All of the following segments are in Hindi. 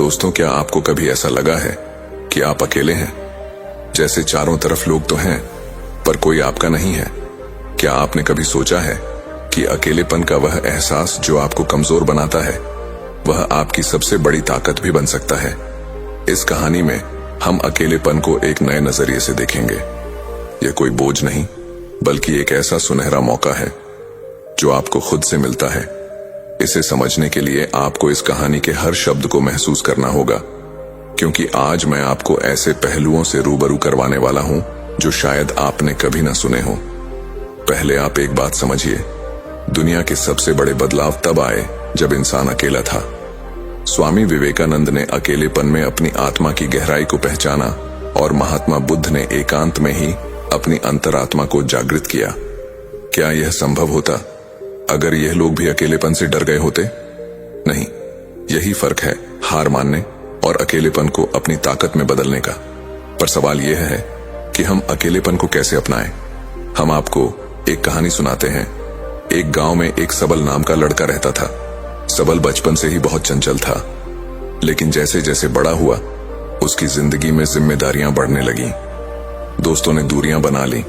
दोस्तों, क्या आपको कभी ऐसा लगा है कि आप अकेले हैं? जैसे चारों तरफ लोग तो हैं, पर कोई आपका नहीं है। क्या आपने कभी सोचा है कि अकेलेपन का वह एहसास जो आपको कमजोर बनाता है, वह आपकी सबसे बड़ी ताकत भी बन सकता है? इस कहानी में हम अकेलेपन को एक नए नजरिए से देखेंगे। यह कोई बोझ नहीं, बल्कि एक ऐसा सुनहरा मौका है जो आपको खुद से मिलता है। इसे समझने के लिए आपको इस कहानी के हर शब्द को महसूस करना होगा, क्योंकि आज मैं आपको ऐसे पहलुओं से रूबरू करवाने वाला हूं जो शायद आपने कभी ना सुने हो। पहले आप एक बात समझिए, दुनिया के सबसे बड़े बदलाव तब आए जब इंसान अकेला था। स्वामी विवेकानंद ने अकेलेपन में अपनी आत्मा की गहराई को पहचाना और महात्मा बुद्ध ने एकांत में ही अपनी अंतरात्मा को जागृत किया। क्या यह संभव होता अगर यह लोग भी अकेलेपन से डर गए होते? नहीं, यही फर्क है हार मानने और अकेलेपन को अपनी ताकत में बदलने का। पर सवाल यह है कि हम अकेलेपन को कैसे अपनाएं। हम आपको एक कहानी सुनाते हैं। एक गांव में एक सबल नाम का लड़का रहता था। सबल बचपन से ही बहुत चंचल था, लेकिन जैसे जैसे बड़ा हुआ उसकी जिंदगी में जिम्मेदारियां बढ़ने लगी। दोस्तों ने दूरियां बना ली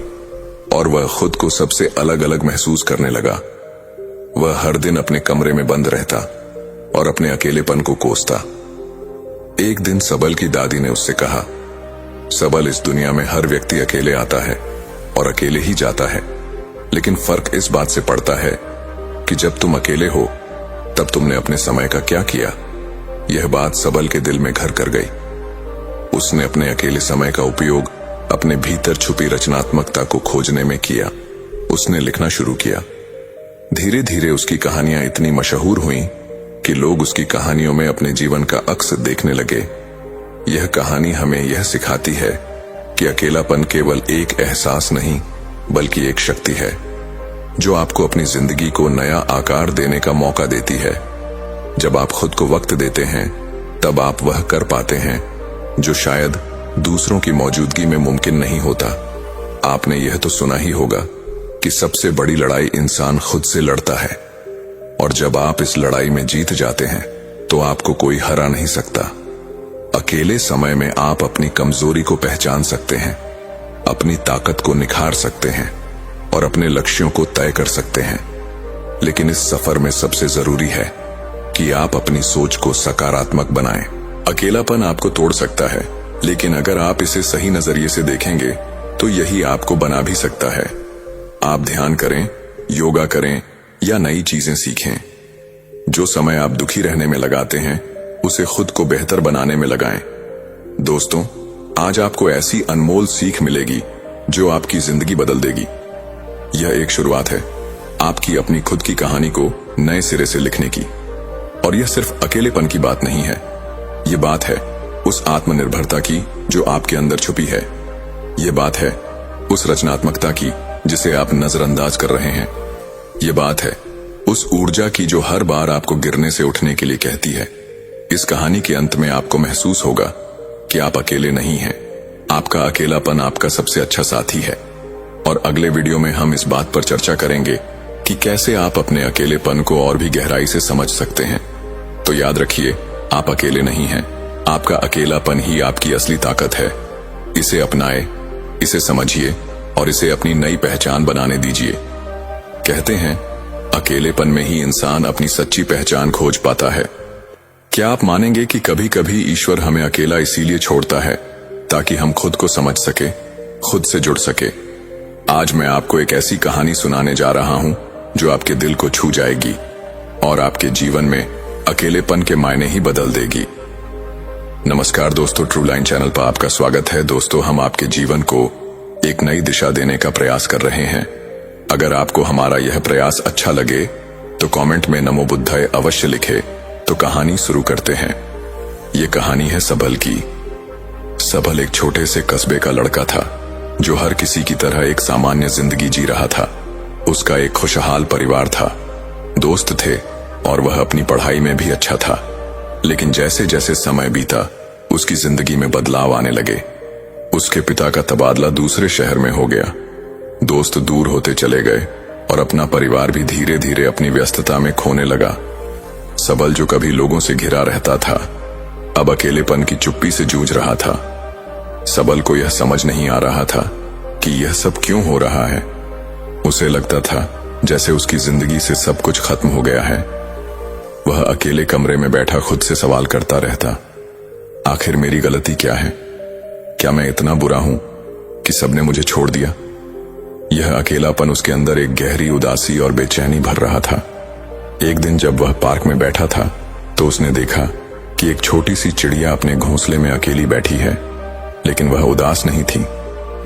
और वह खुद को सबसे अलग अलग महसूस करने लगा। वह हर दिन अपने कमरे में बंद रहता और अपने अकेलेपन को कोसता। एक दिन सबल की दादी ने उससे कहा, सबल, इस दुनिया में हर व्यक्ति अकेले आता है और अकेले ही जाता है, लेकिन फर्क इस बात से पड़ता है कि जब तुम अकेले हो तब तुमने अपने समय का क्या किया। यह बात सबल के दिल में घर कर गई। उसने अपने अकेले समय का उपयोग अपने भीतर छुपी रचनात्मकता को खोजने में किया। उसने लिखना शुरू किया। धीरे धीरे उसकी कहानियां इतनी मशहूर हुईं कि लोग उसकी कहानियों में अपने जीवन का अक्स देखने लगे। यह कहानी हमें यह सिखाती है कि अकेलापन केवल एक एहसास नहीं, बल्कि एक शक्ति है जो आपको अपनी जिंदगी को नया आकार देने का मौका देती है। जब आप खुद को वक्त देते हैं, तब आप वह कर पाते हैं जो शायद दूसरों की मौजूदगी में मुमकिन नहीं होता। आपने यह तो सुना ही होगा कि सबसे बड़ी लड़ाई इंसान खुद से लड़ता है, और जब आप इस लड़ाई में जीत जाते हैं तो आपको कोई हरा नहीं सकता। अकेले समय में आप अपनी कमजोरी को पहचान सकते हैं, अपनी ताकत को निखार सकते हैं और अपने लक्ष्यों को तय कर सकते हैं। लेकिन इस सफर में सबसे जरूरी है कि आप अपनी सोच को सकारात्मक बनाएं। अकेलापन आपको तोड़ सकता है, लेकिन अगर आप इसे सही नजरिए से देखेंगे तो यही आपको बना भी सकता है। आप ध्यान करें, योगा करें या नई चीजें सीखें। जो समय आप दुखी रहने में लगाते हैं, उसे खुद को बेहतर बनाने में लगाएं। दोस्तों, आज आपको ऐसी अनमोल सीख मिलेगी जो आपकी जिंदगी बदल देगी। यह एक शुरुआत है आपकी अपनी खुद की कहानी को नए सिरे से लिखने की। और यह सिर्फ अकेलेपन की बात नहीं है, यह बात है उस आत्मनिर्भरता की जो आपके अंदर छुपी है। यह बात है उस रचनात्मकता की जिसे आप नजरअंदाज कर रहे हैं। यह बात है उस ऊर्जा की जो हर बार आपको गिरने से उठने के लिए कहती है। इस कहानी के अंत में आपको महसूस होगा कि आप अकेले नहीं हैं। आपका अकेलापन आपका सबसे अच्छा साथी है। और अगले वीडियो में हम इस बात पर चर्चा करेंगे कि कैसे आप अपने अकेलेपन को और भी गहराई से समझ सकते हैं। तो याद रखिए, आप अकेले नहीं हैं। आपका अकेलापन ही आपकी असली ताकत है। इसे अपनाएं, इसे समझिए और इसे अपनी नई पहचान बनाने दीजिए। कहते हैं, अकेलेपन में ही इंसान अपनी सच्ची पहचान खोज पाता है। क्या आप मानेंगे कि कभी कभी ईश्वर हमें अकेला इसीलिए छोड़ता है ताकि हम खुद को समझ सके, खुद से जुड़ सके? आज मैं आपको एक ऐसी कहानी सुनाने जा रहा हूं जो आपके दिल को छू जाएगी और आपके जीवन में अकेलेपन के मायने ही बदल देगी। नमस्कार दोस्तों, ट्रू लाइन चैनल पर आपका स्वागत है। दोस्तों, हम आपके जीवन को एक नई दिशा देने का प्रयास कर रहे हैं। अगर आपको हमारा यह प्रयास अच्छा लगे तो कमेंट में नमो बुद्धाय अवश्य लिखे। तो कहानी शुरू करते हैं। ये कहानी है सबल की। सबल एक छोटे से कस्बे का लड़का था जो हर किसी की तरह एक सामान्य जिंदगी जी रहा था। उसका एक खुशहाल परिवार था, दोस्त थे और वह अपनी पढ़ाई में भी अच्छा था। लेकिन जैसे जैसे समय बीता, उसकी जिंदगी में बदलाव आने लगे। उसके पिता का तबादला दूसरे शहर में हो गया, दोस्त दूर होते चले गए और अपना परिवार भी धीरे धीरे अपनी व्यस्तता में खोने लगा। सबल, जो कभी लोगों से घिरा रहता था, अब अकेलेपन की चुप्पी से जूझ रहा था। सबल को यह समझ नहीं आ रहा था कि यह सब क्यों हो रहा है। उसे लगता था जैसे उसकी जिंदगी से सब कुछ खत्म हो गया है। वह अकेले कमरे में बैठा खुद से सवाल करता रहता, आखिर मेरी गलती क्या है? क्या मैं इतना बुरा हूं कि सबने मुझे छोड़ दिया? यह अकेलापन उसके अंदर एक गहरी उदासी और बेचैनी भर रहा था। एक दिन जब वह पार्क में बैठा था तो उसने देखा कि एक छोटी सी चिड़िया अपने घोंसले में अकेली बैठी है, लेकिन वह उदास नहीं थी।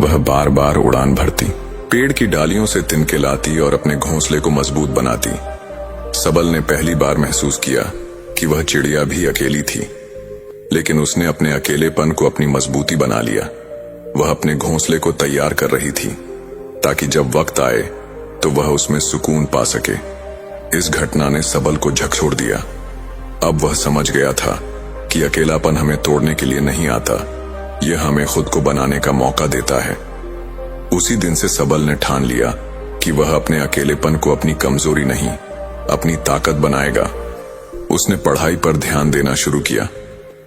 वह बार बार उड़ान भरती, पेड़ की डालियों से तिनके लाती और अपने घोंसले को मजबूत बनाती। सबल ने पहली बार महसूस किया कि वह चिड़िया भी अकेली थी, लेकिन उसने अपने अकेलेपन को अपनी मजबूती बना लिया। वह अपने घोंसले को तैयार कर रही थी ताकि जब वक्त आए तो वह उसमें सुकून पा सके। इस घटना ने सबल को झकझोर दिया। अब वह समझ गया था कि अकेलापन हमें तोड़ने के लिए नहीं आता, यह हमें खुद को बनाने का मौका देता है। उसी दिन से सबल ने ठान लिया कि वह अपने अकेलेपन को अपनी कमजोरी नहीं, अपनी ताकत बनाएगा। उसने पढ़ाई पर ध्यान देना शुरू किया,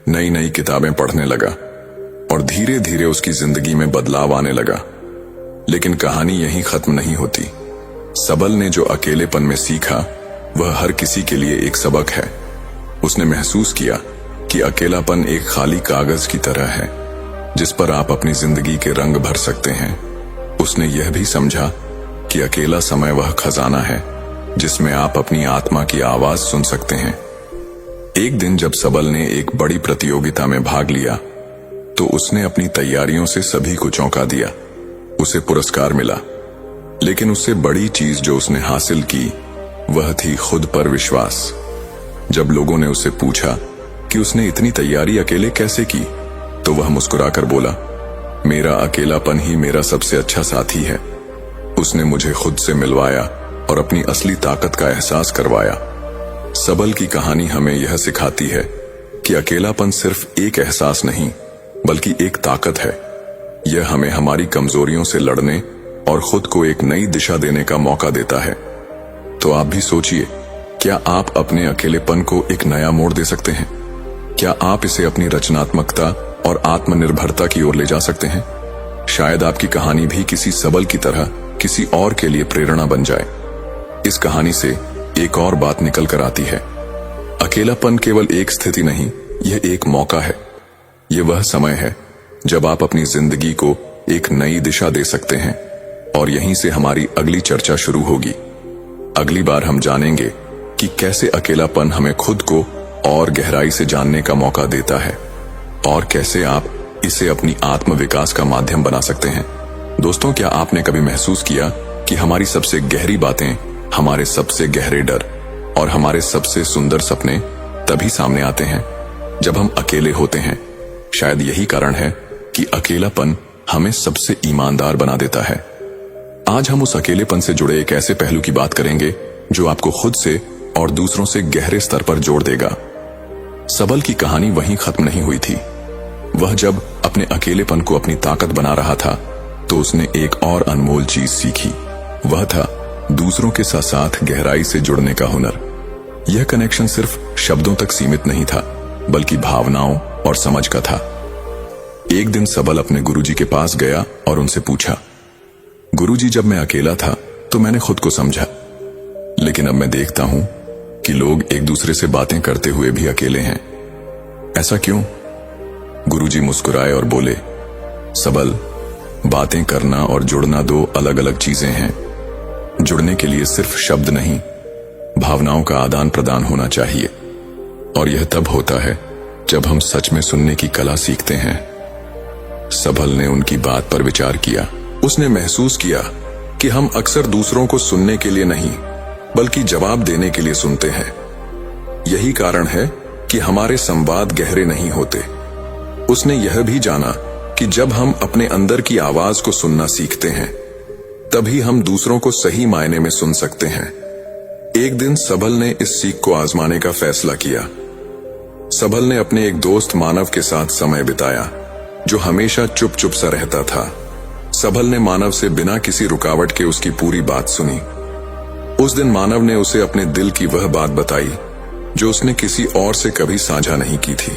नई नई किताबें पढ़ने लगा और धीरे धीरे उसकी जिंदगी में बदलाव आने लगा। लेकिन कहानी यहीं खत्म नहीं होती। सबल ने जो अकेलेपन में सीखा वह हर किसी के लिए एक सबक है। उसने महसूस किया कि अकेलापन एक खाली कागज की तरह है जिस पर आप अपनी जिंदगी के रंग भर सकते हैं। उसने यह भी समझा कि अकेला समय वह खजाना है जिसमें आप अपनी आत्मा की आवाज सुन सकते हैं। एक दिन जब सबल ने एक बड़ी प्रतियोगिता में भाग लिया तो उसने अपनी तैयारियों से सभी को चौंका दिया। उसे पुरस्कार मिला, लेकिन उससे बड़ी चीज जो उसने हासिल की वह थी खुद पर विश्वास। जब लोगों ने उससे पूछा कि उसने इतनी तैयारी अकेले कैसे की, तो वह मुस्कुराकर बोला, मेरा अकेलापन ही मेरा सबसे अच्छा साथी है। उसने मुझे खुद से मिलवाया और अपनी असली ताकत का एहसास करवाया। सबल की कहानी हमें यह सिखाती है कि अकेलापन सिर्फ एक एहसास नहीं बल्कि एक ताकत है। यह हमें हमारी कमजोरियों से लड़ने और खुद को एक नई दिशा देने का मौका देता है। तो आप भी सोचिए, क्या आप अपने अकेलेपन को एक नया मोड़ दे सकते हैं? क्या आप इसे अपनी रचनात्मकता और आत्मनिर्भरता की ओर ले जा सकते हैं? शायद आपकी कहानी भी किसी सबल की तरह किसी और के लिए प्रेरणा बन जाए। इस कहानी से एक और बात निकल कर आती है, अकेलापन केवल एक स्थिति नहीं, यह एक मौका है। यह वह समय है जब आप अपनी जिंदगी को एक नई दिशा दे सकते हैं। और यहीं से हमारी अगली चर्चा शुरू होगी। अगली बार हम जानेंगे कि कैसे अकेलापन हमें खुद को और गहराई से जानने का मौका देता है और कैसे आप इसे अपनी आत्म विकास का माध्यम बना सकते हैं। दोस्तों, क्या आपने कभी महसूस किया कि हमारी सबसे गहरी बातें, हमारे सबसे गहरे डर और हमारे सबसे सुंदर सपने तभी सामने आते हैं जब हम अकेले होते हैं? शायद यही कारण है कि अकेलापन हमें सबसे ईमानदार बना देता है। आज हम उस अकेलेपन से जुड़े एक ऐसे पहलू की बात करेंगे जो आपको खुद से और दूसरों से गहरे स्तर पर जोड़ देगा। सबल की कहानी वहीं खत्म नहीं हुई थी। वह जब अपने अकेलेपन को अपनी ताकत बना रहा था तो उसने एक और अनमोल चीज सीखी। वह था दूसरों के साथ साथ गहराई से जुड़ने का हुनर। यह कनेक्शन सिर्फ शब्दों तक सीमित नहीं था बल्कि भावनाओं और समझ का था। एक दिन सबल अपने गुरुजी के पास गया और उनसे पूछा, गुरुजी, जब मैं अकेला था तो मैंने खुद को समझा, लेकिन अब मैं देखता हूं कि लोग एक दूसरे से बातें करते हुए भी अकेले हैं। ऐसा क्यों? गुरुजी मुस्कुराए और बोले, सबल, बातें करना और जुड़ना दो अलग अलग चीजें हैं। जुड़ने के लिए सिर्फ शब्द नहीं, भावनाओं का आदान प्रदान होना चाहिए। और यह तब होता है जब हम सच में सुनने की कला सीखते हैं। सबल ने उनकी बात पर विचार किया। उसने महसूस किया कि हम अक्सर दूसरों को सुनने के लिए नहीं बल्कि जवाब देने के लिए सुनते हैं। यही कारण है कि हमारे संवाद गहरे नहीं होते। उसने यह भी जाना कि जब हम अपने अंदर की आवाज को सुनना सीखते हैं तभी हम दूसरों को सही मायने में सुन सकते हैं। एक दिन सबल ने इस सीख को आजमाने का फैसला किया। सबल ने अपने एक दोस्त मानव के साथ समय बिताया जो हमेशा चुप चुप सा रहता था। सबल ने मानव से बिना किसी रुकावट के उसकी पूरी बात सुनी। उस दिन मानव ने उसे अपने दिल की वह बात बताई जो उसने किसी और से कभी साझा नहीं की थी।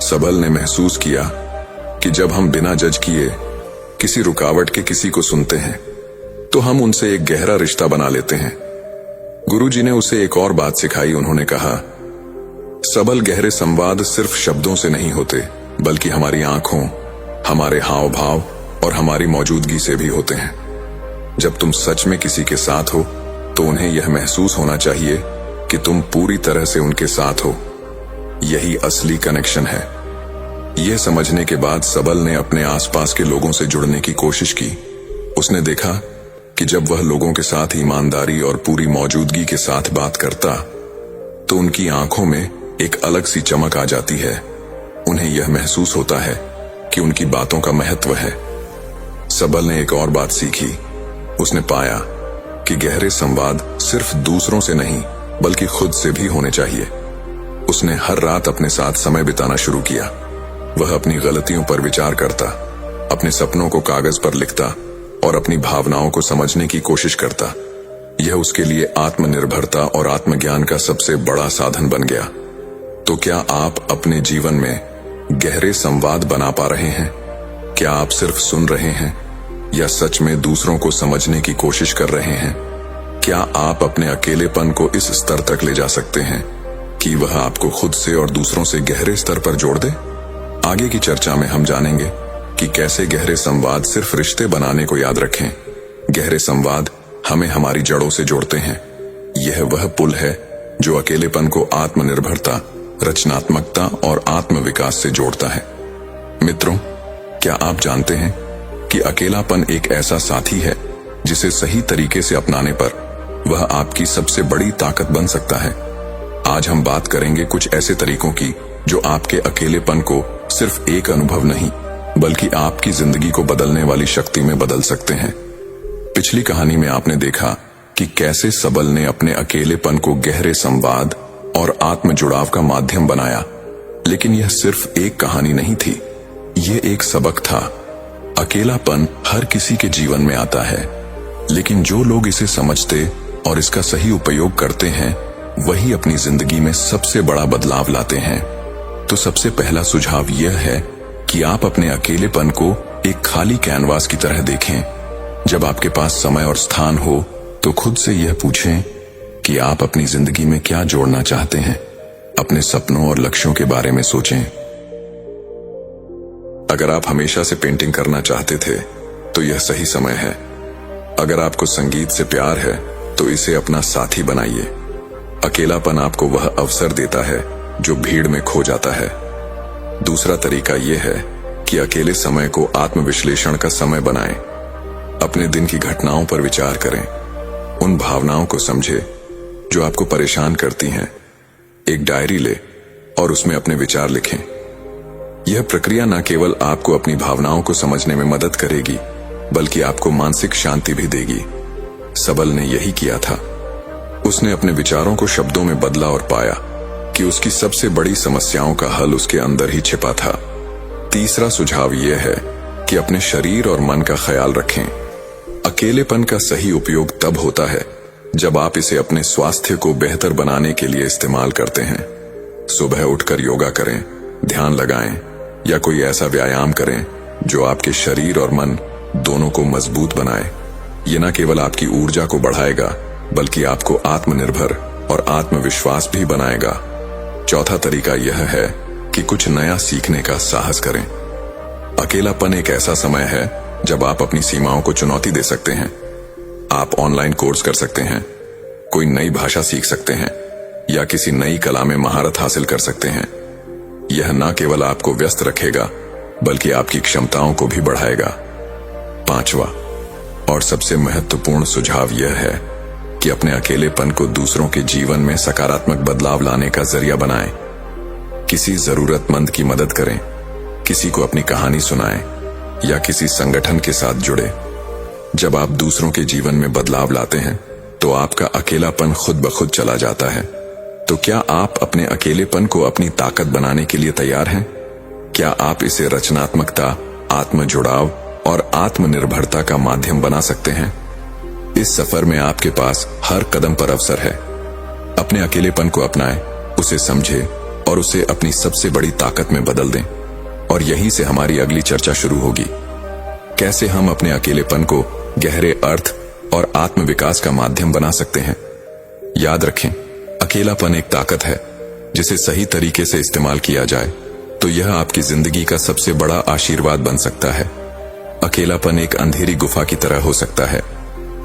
सबल ने महसूस किया कि जब हम बिना जज किए किसी रुकावट के किसी को सुनते हैं तो हम उनसे एक गहरा रिश्ता बना लेते हैं। गुरुजी ने उसे एक और बात सिखाई। उन्होंने कहा, सबल गहरे संवाद सिर्फ शब्दों से नहीं होते, बल्कि हमारी आंखों, हमारे हाव भाव और हमारी मौजूदगी से भी होते हैं। जब तुम सच में किसी के साथ हो तो उन्हें यह महसूस होना चाहिए कि तुम पूरी तरह से उनके साथ हो। यही असली कनेक्शन है। यह समझने के बाद सबल ने अपने आसपास के लोगों से जुड़ने की कोशिश की। उसने देखा कि जब वह लोगों के साथ ईमानदारी और पूरी मौजूदगी के साथ बात करता तो उनकी आंखों में एक अलग सी चमक आ जाती है। उन्हें यह महसूस होता है कि उनकी बातों का महत्व है। सबल ने एक और बात सीखी। उसने पाया कि गहरे संवाद सिर्फ दूसरों से नहीं बल्कि खुद से भी होने चाहिए। उसने हर रात अपने साथ समय बिताना शुरू किया। वह अपनी गलतियों पर विचार करता, अपने सपनों को कागज पर लिखता और अपनी भावनाओं को समझने की कोशिश करता। यह उसके लिए आत्मनिर्भरता और आत्मज्ञान का सबसे बड़ा साधन बन गया। तो क्या आप अपने जीवन में गहरे संवाद बना पा रहे हैं? क्या आप सिर्फ सुन रहे हैं या सच में दूसरों को समझने की कोशिश कर रहे हैं? क्या आप अपने अकेलेपन को इस स्तर तक ले जा सकते हैं कि वह आपको खुद से और दूसरों से गहरे स्तर पर जोड़ दे? आगे की चर्चा में हम जानेंगे कि कैसे गहरे संवाद सिर्फ रिश्ते बनाने को याद रखें। गहरे संवाद हमें हमारी जड़ों से जोड़ते हैं। यह वह पुल है जो अकेलेपन को आत्मनिर्भरता, रचनात्मकता और आत्मविकास से जोड़ता है। मित्रों, क्या आप जानते हैं कि अकेलापन एक ऐसा साथी है जिसे सही तरीके से अपनाने पर वह आपकी सबसे बड़ी ताकत बन सकता है। आज हम बात करेंगे कुछ ऐसे तरीकों की जो आपके अकेलेपन को सिर्फ एक अनुभव नहीं बल्कि आपकी जिंदगी को बदलने वाली शक्ति में बदल सकते हैं। पिछली कहानी में आपने देखा कि कैसे सबल ने अपने अकेलेपन को गहरे संवाद और आत्म जुड़ाव का माध्यम बनाया। लेकिन यह सिर्फ एक कहानी नहीं थी, यह एक सबक था। अकेलापन हर किसी के जीवन में आता है, लेकिन जो लोग इसे समझते और इसका सही उपयोग करते हैं वही अपनी जिंदगी में सबसे बड़ा बदलाव लाते हैं। तो सबसे पहला सुझाव यह है कि आप अपने अकेलेपन को एक खाली कैनवास की तरह देखें। जब आपके पास समय और स्थान हो तो खुद से यह पूछें कि आप अपनी जिंदगी में क्या जोड़ना चाहते हैं। अपने सपनों और लक्ष्यों के बारे में सोचें। अगर आप हमेशा से पेंटिंग करना चाहते थे तो यह सही समय है। अगर आपको संगीत से प्यार है तो इसे अपना साथी बनाइए। अकेलापन आपको वह अवसर देता है जो भीड़ में खो जाता है। दूसरा तरीका यह है कि अकेले समय को आत्मविश्लेषण का समय बनाएं। अपने दिन की घटनाओं पर विचार करें, उन भावनाओं को समझें जो आपको परेशान करती हैं। एक डायरी ले और उसमें अपने विचार लिखें। यह प्रक्रिया न केवल आपको अपनी भावनाओं को समझने में मदद करेगी बल्कि आपको मानसिक शांति भी देगी। सबल ने यही किया था। उसने अपने विचारों को शब्दों में बदला और पाया कि उसकी सबसे बड़ी समस्याओं का हल उसके अंदर ही छिपा था। तीसरा सुझाव यह है कि अपने शरीर और मन का ख्याल रखें। अकेलेपन का सही उपयोग तब होता है जब आप इसे अपने स्वास्थ्य को बेहतर बनाने के लिए इस्तेमाल करते हैं। सुबह उठकर योगा करें, ध्यान लगाएं या कोई ऐसा व्यायाम करें जो आपके शरीर और मन दोनों को मजबूत बनाए। ये न केवल आपकी ऊर्जा को बढ़ाएगा बल्कि आपको आत्मनिर्भर और आत्मविश्वास भी बनाएगा। चौथा तरीका यह है कि कुछ नया सीखने का साहस करें। अकेलापन एक ऐसा समय है जब आप अपनी सीमाओं को चुनौती दे सकते हैं। आप ऑनलाइन कोर्स कर सकते हैं, कोई नई भाषा सीख सकते हैं या किसी नई कला में महारत हासिल कर सकते हैं। यह न केवल आपको व्यस्त रखेगा बल्कि आपकी क्षमताओं को भी बढ़ाएगा। पांचवा और सबसे महत्वपूर्ण सुझाव यह है कि अपने अकेलेपन को दूसरों के जीवन में सकारात्मक बदलाव लाने का जरिया बनाएं। किसी जरूरतमंद की मदद करें, किसी को अपनी कहानी सुनाएं या किसी संगठन के साथ जुड़े। जब आप दूसरों के जीवन में बदलाव लाते हैं तो आपका अकेलापन खुद ब खुद चला जाता है। तो क्या आप अपने अकेलेपन को अपनी ताकत बनाने के लिए तैयार हैं? क्या आप इसे रचनात्मकता, आत्म जुड़ाव और आत्मनिर्भरता का माध्यम बना सकते हैं? इस सफर में आपके पास हर कदम पर अवसर है। अपने अकेलेपन को अपनाएं, उसे समझें और उसे अपनी सबसे बड़ी ताकत में बदल दें। और यहीं से हमारी अगली चर्चा शुरू होगी। कैसे हम अपने अकेलेपन को गहरे अर्थ और आत्मविकास का माध्यम बना सकते हैं। याद रखें, अकेलापन एक ताकत है, जिसे सही तरीके से इस्तेमाल किया जाए तो यह आपकी जिंदगी का सबसे बड़ा आशीर्वाद बन सकता है। अकेलापन एक अंधेरी गुफा की तरह हो सकता है,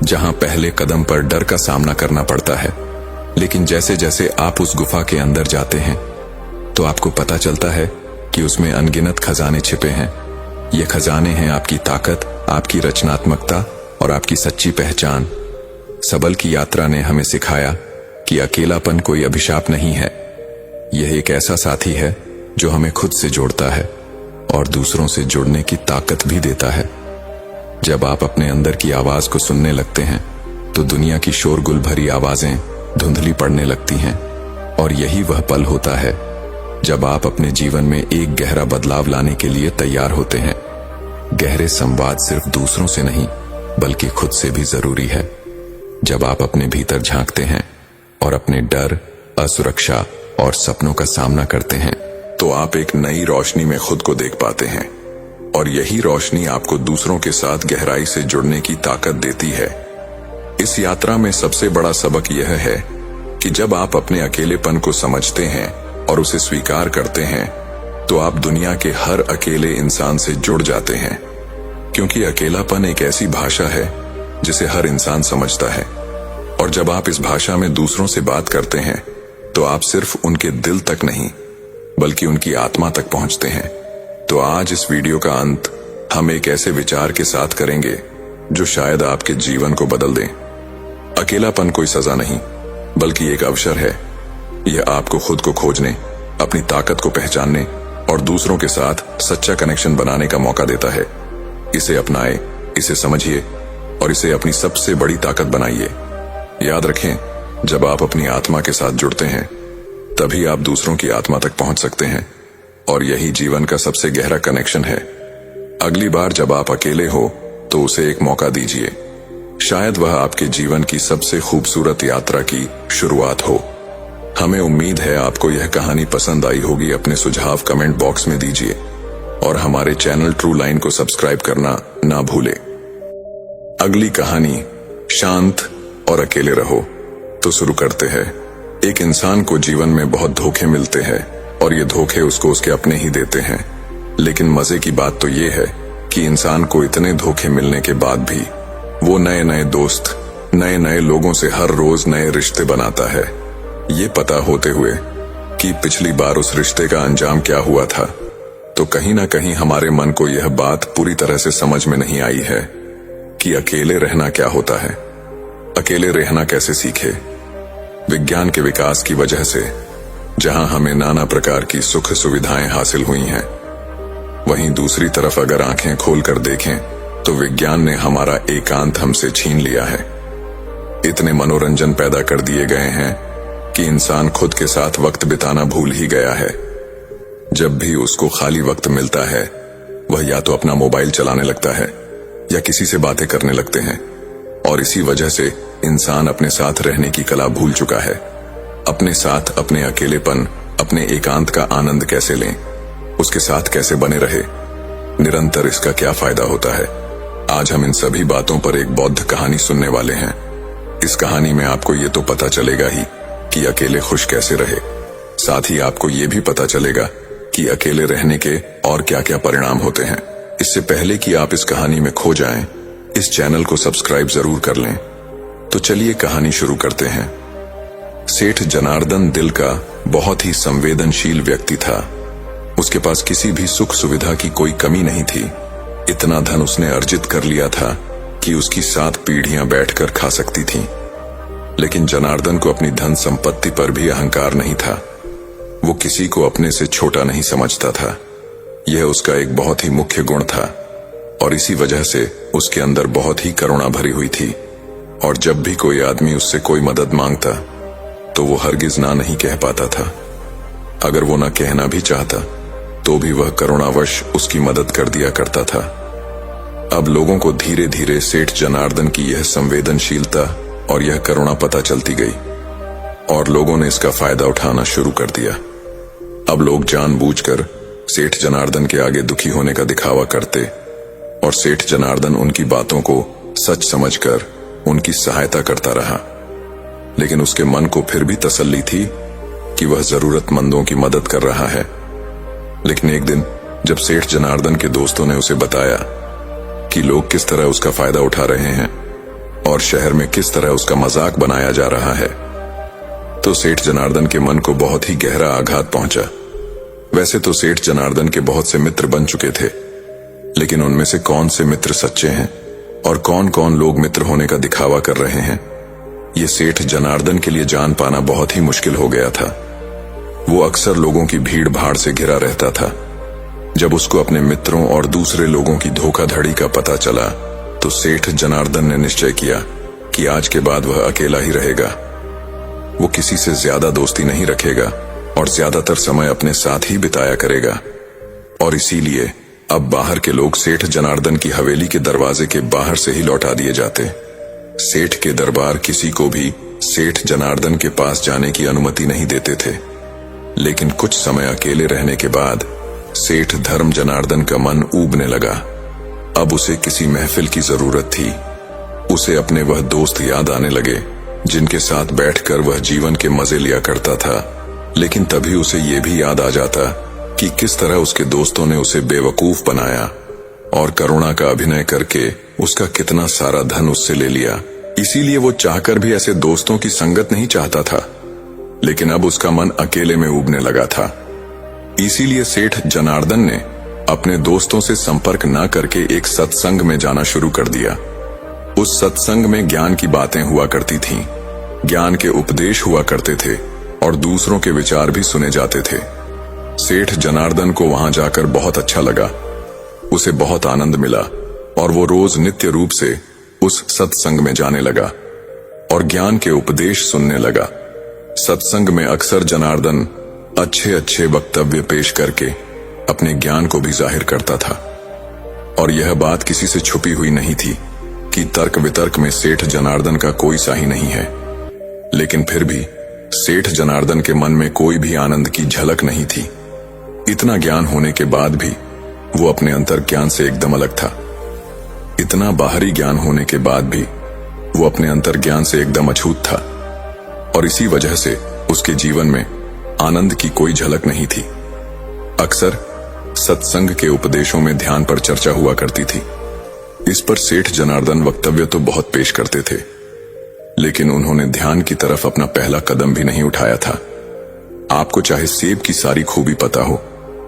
जहां पहले कदम पर डर का सामना करना पड़ता है, लेकिन जैसे जैसे आप उस गुफा के अंदर जाते हैं तो आपको पता चलता है कि उसमें अनगिनत खजाने छिपे हैं। ये खजाने हैं आपकी ताकत, आपकी रचनात्मकता और आपकी सच्ची पहचान। सबल की यात्रा ने हमें सिखाया कि अकेलापन कोई अभिशाप नहीं है। यह एक ऐसा साथी है जो हमें खुद से जोड़ता है और दूसरों से जुड़ने की ताकत भी देता है। जब आप अपने अंदर की आवाज को सुनने लगते हैं तो दुनिया की शोरगुल भरी आवाजें धुंधली पड़ने लगती हैं, और यही वह पल होता है जब आप अपने जीवन में एक गहरा बदलाव लाने के लिए तैयार होते हैं। गहरे संवाद सिर्फ दूसरों से नहीं बल्कि खुद से भी जरूरी है। जब आप अपने भीतर झांकते हैं और अपने डर, असुरक्षा और सपनों का सामना करते हैं तो आप एक नई रोशनी में खुद को देख पाते हैं, और यही रोशनी आपको दूसरों के साथ गहराई से जुड़ने की ताकत देती है। इस यात्रा में सबसे बड़ा सबक यह है कि जब आप अपने अकेलेपन को समझते हैं और उसे स्वीकार करते हैं तो आप दुनिया के हर अकेले इंसान से जुड़ जाते हैं, क्योंकि अकेलापन एक ऐसी भाषा है जिसे हर इंसान समझता है। और जब आप इस भाषा में दूसरों से बात करते हैं तो आप सिर्फ उनके दिल तक नहीं बल्कि उनकी आत्मा तक पहुंचते हैं। तो आज इस वीडियो का अंत हम एक ऐसे विचार के साथ करेंगे जो शायद आपके जीवन को बदल दें। अकेलापन कोई सजा नहीं बल्कि एक अवसर है। यह आपको खुद को खोजने, अपनी ताकत को पहचानने और दूसरों के साथ सच्चा कनेक्शन बनाने का मौका देता है। इसे अपनाएं, इसे समझिए और इसे अपनी सबसे बड़ी ताकत बनाइए। याद रखें, जब आप अपनी आत्मा के साथ जुड़ते हैं तभी आप दूसरों की आत्मा तक पहुंच सकते हैं, और यही जीवन का सबसे गहरा कनेक्शन है। अगली बार जब आप अकेले हो तो उसे एक मौका दीजिए। शायद वह आपके जीवन की सबसे खूबसूरत यात्रा की शुरुआत हो। हमें उम्मीद है आपको यह कहानी पसंद आई होगी। अपने सुझाव कमेंट बॉक्स में दीजिए और हमारे चैनल ट्रू लाइन को सब्सक्राइब करना ना भूलें। अगली कहानी शांत और अकेले रहो। तो शुरू करते हैं। एक इंसान को जीवन में बहुत धोखे मिलते हैं और ये धोखे उसको उसके अपने ही देते हैं। लेकिन मजे की बात तो ये है कि इंसान को इतने धोखे मिलने के बाद भी वो नए नए दोस्त, नए नए लोगों से हर रोज नए रिश्ते बनाता है, ये पता होते हुए कि पिछली बार उस रिश्ते का अंजाम क्या हुआ था। तो कहीं ना कहीं हमारे मन को यह बात पूरी तरह से समझ में नहीं आई है कि अकेले रहना क्या होता है। अकेले रहना कैसे सीखे? विज्ञान के विकास की वजह से जहां हमें नाना प्रकार की सुख सुविधाएं हासिल हुई हैं, वहीं दूसरी तरफ अगर आंखें खोलकर देखें तो विज्ञान ने हमारा एकांत हमसे छीन लिया है। इतने मनोरंजन पैदा कर दिए गए हैं कि इंसान खुद के साथ वक्त बिताना भूल ही गया है। जब भी उसको खाली वक्त मिलता है वह या तो अपना मोबाइल चलाने लगता है या किसी से बातें करने लगते हैं, और इसी वजह से इंसान अपने साथ रहने की कला भूल चुका है। अपने साथ, अपने अकेलेपन, अपने एकांत का आनंद कैसे लें, उसके साथ कैसे बने रहे, निरंतर इसका क्या फायदा होता है। आज हम इन सभी बातों पर एक बौद्ध कहानी सुनने वाले हैं। इस कहानी में आपको ये तो पता चलेगा ही कि अकेले खुश कैसे रहे, साथ ही आपको ये भी पता चलेगा कि अकेले रहने के और क्या क्या परिणाम होते हैं। इससे पहले कि आप इस कहानी में खो जाएं, इस चैनल को सब्सक्राइब जरूर कर लें। तो चलिए कहानी शुरू करते हैं। सेठ जनार्दन दिल का बहुत ही संवेदनशील व्यक्ति था। उसके पास किसी भी सुख सुविधा की कोई कमी नहीं थी। इतना धन उसने अर्जित कर लिया था कि उसकी 7 पीढ़ियां बैठकर खा सकती थीं। लेकिन जनार्दन को अपनी धन संपत्ति पर भी अहंकार नहीं था। वो किसी को अपने से छोटा नहीं समझता था। यह उसका एक बहुत ही मुख्य गुण था, और इसी वजह से उसके अंदर बहुत ही करुणा भरी हुई थी। और जब भी कोई आदमी उससे कोई मदद मांगता तो वो हरगिज ना नहीं कह पाता था। अगर वो ना कहना भी चाहता तो भी वह करुणावश उसकी मदद कर दिया करता था। अब लोगों को धीरे धीरे सेठ जनार्दन की यह संवेदनशीलता और यह करुणा पता चलती गई, और लोगों ने इसका फायदा उठाना शुरू कर दिया। अब लोग जानबूझकर सेठ जनार्दन के आगे दुखी होने का दिखावा करते और सेठ जनार्दन उनकी बातों को सच समझकर उनकी सहायता करता रहा। लेकिन उसके मन को फिर भी तसल्ली थी कि वह जरूरतमंदों की मदद कर रहा है। लेकिन एक दिन जब सेठ जनार्दन के दोस्तों ने उसे बताया कि लोग किस तरह उसका फायदा उठा रहे हैं और शहर में किस तरह उसका मजाक बनाया जा रहा है, तो सेठ जनार्दन के मन को बहुत ही गहरा आघात पहुंचा। वैसे तो सेठ जनार्दन के बहुत से मित्र बन चुके थे, लेकिन उनमें से कौन से मित्र सच्चे हैं और कौन कौन लोग मित्र होने का दिखावा कर रहे हैं, ये सेठ जनार्दन के लिए जान पाना बहुत ही मुश्किल हो गया था। वो अक्सर लोगों की भीड़ भाड़ से घिरा रहता था। जब उसको अपने मित्रों और दूसरे लोगों की धोखाधड़ी का पता चला तो सेठ जनार्दन ने निश्चय किया कि आज के बाद वह अकेला ही रहेगा। वो किसी से ज्यादा दोस्ती नहीं रखेगा और ज्यादातर समय अपने साथ ही बिताया करेगा। और इसीलिए अब बाहर के लोग सेठ जनार्दन की हवेली के दरवाजे के बाहर से ही लौटा दिए जाते। सेठ के दरबार किसी को भी सेठ जनार्दन के पास जाने की अनुमति नहीं देते थे। लेकिन कुछ समय अकेले रहने के बाद सेठ धर्म जनार्दन का मन ऊबने लगा। अब उसे किसी महफिल की जरूरत थी। उसे अपने वह दोस्त याद आने लगे जिनके साथ बैठकर वह जीवन के मजे लिया करता था। लेकिन तभी उसे यह भी याद आ जाता कि किस तरह उसके दोस्तों ने उसे बेवकूफ बनाया और करुणा का अभिनय करके उसका कितना सारा धन उससे ले लिया। इसीलिए वो चाहकर भी ऐसे दोस्तों की संगत नहीं चाहता था। लेकिन अब उसका मन अकेले में ऊबने लगा था। इसीलिए सेठ जनार्दन ने अपने दोस्तों से संपर्क न करके एक सत्संग में जाना शुरू कर दिया। उस सत्संग में ज्ञान की बातें हुआ करती थीं, ज्ञान के उपदेश हुआ करते थे और दूसरों के विचार भी सुने जाते थे। सेठ जनार्दन को वहां जाकर बहुत अच्छा लगा। उसे बहुत आनंद मिला और वो रोज नित्य रूप से उस सत्संग में जाने लगा और ज्ञान के उपदेश सुनने लगा। सत्संग में अक्सर जनार्दन अच्छे अच्छे वक्तव्य पेश करके अपने ज्ञान को भी जाहिर करता था। और यह बात किसी से छुपी हुई नहीं थी कि तर्क वितर्क में सेठ जनार्दन का कोई साही नहीं है। लेकिन फिर भी सेठ जनार्दन के मन में कोई भी आनंद की झलक नहीं थी। इतना ज्ञान होने के बाद भी वो अपने अंतर ज्ञान से एकदम अलग था। इतना बाहरी ज्ञान होने के बाद भी वो अपने अंतर ज्ञान से एकदम अछूत था और इसी वजह से उसके जीवन में आनंद की कोई झलक नहीं थी। अक्सर सत्संग के उपदेशों में ध्यान पर चर्चा हुआ करती थी। इस पर सेठ जनार्दन वक्तव्य तो बहुत पेश करते थे, लेकिन उन्होंने ध्यान की तरफ अपना पहला कदम भी नहीं उठाया था। आपको चाहे सेब की सारी खूबी पता हो,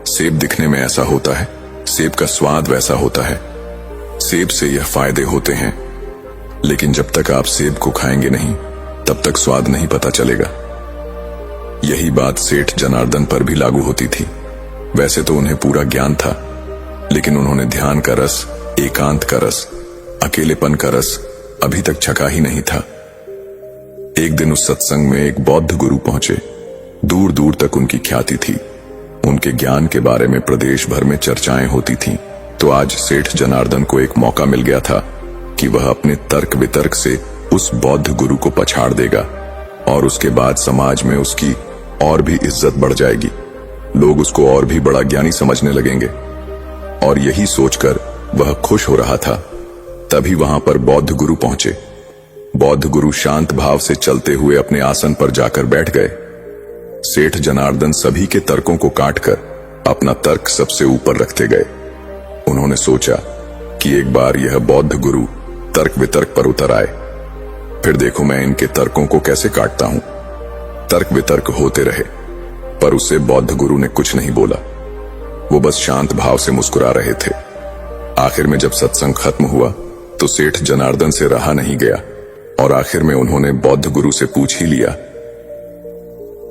सेब दिखने में ऐसा होता है, सेब का स्वाद वैसा होता है, सेब से यह फायदे होते हैं, लेकिन जब तक आप सेब को खाएंगे नहीं तब तक स्वाद नहीं पता चलेगा। यही बात सेठ जनार्दन पर भी लागू होती थी। वैसे तो उन्हें पूरा ज्ञान था, लेकिन उन्होंने ध्यान का रस, एकांत का रस, अकेलेपन का रस अभी तक चखा ही नहीं था। एक दिन उस सत्संग में एक बौद्ध गुरु पहुंचे। दूर दूर तक उनकी ख्याति थी। उनके ज्ञान के बारे में प्रदेश भर में चर्चाएं होती थीं। तो आज सेठ जनार्दन को एक मौका मिल गया था कि वह अपने तर्क वितर्क से उस बौद्ध गुरु को पछाड़ देगा और उसके बाद समाज में उसकी और भी इज्जत बढ़ जाएगी। लोग उसको और भी बड़ा ज्ञानी समझने लगेंगे। और यही सोचकर वह खुश हो रहा था, तभी वहां पर बौद्ध गुरु पहुंचे। बौद्ध गुरु शांत भाव से चलते हुए अपने आसन पर जाकर बैठ गए। सेठ जनार्दन सभी के तर्कों को काटकर अपना तर्क सबसे ऊपर रखते गए। उन्होंने सोचा कि एक बार यह बौद्ध गुरु तर्क वितर्क पर उतर आए, फिर देखो मैं इनके तर्कों को कैसे काटता हूं। तर्क वितर्क होते रहे, पर उसे बौद्ध गुरु ने कुछ नहीं बोला। वो बस शांत भाव से मुस्कुरा रहे थे। आखिर में जब सत्संग खत्म हुआ तो सेठ जनार्दन से रहा नहीं गया और आखिर में उन्होंने बौद्ध गुरु से पूछ ही लिया,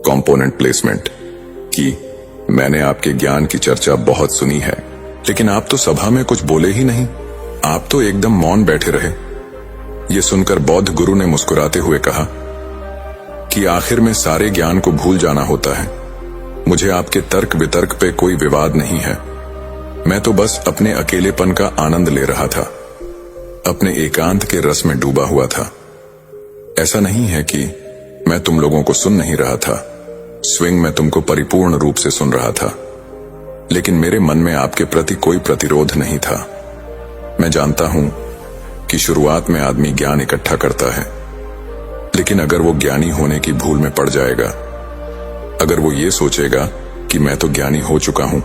कंपोनेंट प्लेसमेंट, कि मैंने आपके ज्ञान की चर्चा बहुत सुनी है, लेकिन आप तो सभा में कुछ बोले ही नहीं, आप तो एकदम मौन बैठे रहे। ये सुनकर बौद्ध गुरु ने मुस्कुराते हुए कहा कि आखिर में सारे ज्ञान को भूल जाना होता है। मुझे आपके तर्क वितर्क पे कोई विवाद नहीं है। मैं तो बस अपने अकेलेपन का आनंद ले रहा था, अपने एकांत के रस में डूबा हुआ था। ऐसा नहीं है कि मैं तुम लोगों को सुन नहीं रहा था, स्विंग में तुमको परिपूर्ण रूप से सुन रहा था, लेकिन मेरे मन में आपके प्रति कोई प्रतिरोध नहीं था। मैं जानता हूं कि शुरुआत में आदमी ज्ञान इकट्ठा करता है, लेकिन अगर वो ज्ञानी होने की भूल में पड़ जाएगा, अगर वो ये सोचेगा कि मैं तो ज्ञानी हो चुका हूं,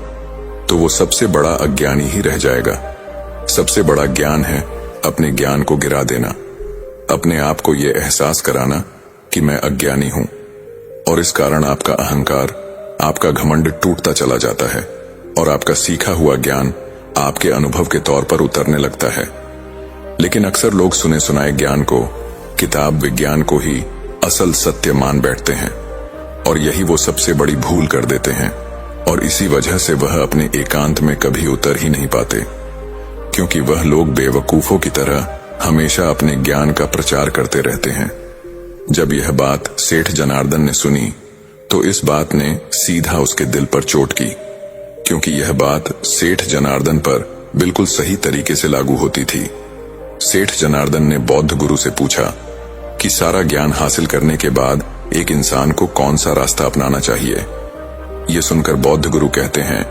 तो वो सबसे बड़ा अज्ञानी ही रह जाएगा। सबसे बड़ा ज्ञान है अपने ज्ञान को गिरा देना, अपने आप को ये एहसास कराना कि मैं अज्ञानी हूं, और इस कारण आपका अहंकार, आपका घमंड टूटता चला जाता है और आपका सीखा हुआ ज्ञान आपके अनुभव के तौर पर उतरने लगता है। लेकिन अक्सर लोग सुने सुनाए ज्ञान को, किताब विज्ञान को ही असल सत्य मान बैठते हैं, और यही वो सबसे बड़ी भूल कर देते हैं, और इसी वजह से वह अपने एकांत में कभी उतर ही नहीं पाते, क्योंकि वह लोग बेवकूफों की तरह हमेशा अपने ज्ञान का प्रचार करते रहते हैं। जब यह बात सेठ जनार्दन ने सुनी, तो इस बात ने सीधा उसके दिल पर चोट की, क्योंकि यह बात सेठ जनार्दन पर बिल्कुल सही तरीके से लागू होती थी। सेठ जनार्दन ने बौद्ध गुरु से पूछा कि सारा ज्ञान हासिल करने के बाद एक इंसान को कौन सा रास्ता अपनाना चाहिए। ये सुनकर बौद्ध गुरु कहते हैं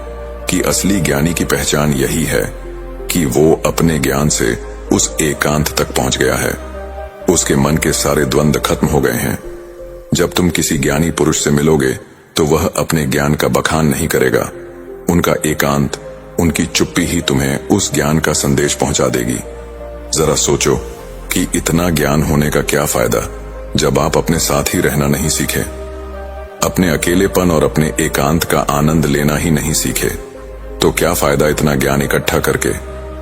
कि असली ज्ञानी की पहचान यही है कि वो अपने ज्ञान से उस एकांत तक पहुंच गया है, उसके मन के सारे द्वंद्व खत्म हो गए हैं। जब तुम किसी ज्ञानी पुरुष से मिलोगे तो वह अपने ज्ञान का बखान नहीं करेगा, उनका एकांत, उनकी चुप्पी ही तुम्हें उस ज्ञान का संदेश पहुंचा देगी। जरा सोचो कि इतना ज्ञान होने का क्या फायदा जब आप अपने साथ ही रहना नहीं सीखे, अपने अकेलेपन और अपने एकांत का आनंद लेना ही नहीं सीखे, तो क्या फायदा इतना ज्ञान इकट्ठा करके।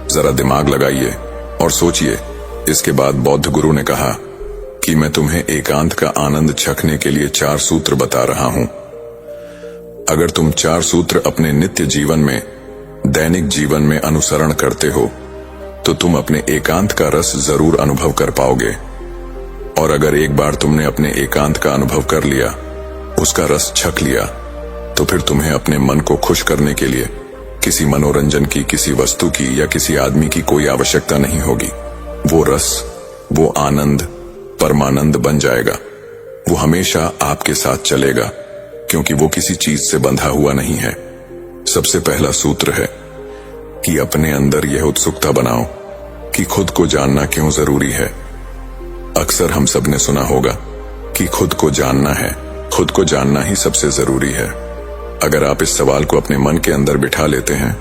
जरा दिमाग लगाइए और सोचिए। इसके बाद बौद्ध गुरु ने कहा कि मैं तुम्हें एकांत का आनंद चखने के लिए 4 सूत्र बता रहा हूं। अगर तुम 4 सूत्र अपने नित्य जीवन में, दैनिक जीवन में अनुसरण करते हो, तो तुम अपने एकांत का रस जरूर अनुभव कर पाओगे। और अगर एक बार तुमने अपने एकांत का अनुभव कर लिया, उसका रस छक लिया, तो फिर तुम्हें अपने मन को खुश करने के लिए किसी मनोरंजन की, किसी वस्तु की या किसी आदमी की कोई आवश्यकता नहीं होगी। वो रस, वो आनंद परमानंद बन जाएगा। वो हमेशा आपके साथ चलेगा, क्योंकि वो किसी चीज से बंधा हुआ नहीं है। सबसे पहला सूत्र है कि अपने अंदर यह उत्सुकता बनाओ कि खुद को जानना क्यों जरूरी है। अक्सर हम सब ने सुना होगा कि खुद को जानना है, खुद को जानना ही सबसे जरूरी है। अगर आप इस सवाल को अपने मन के अंदर बिठा लेते हैं,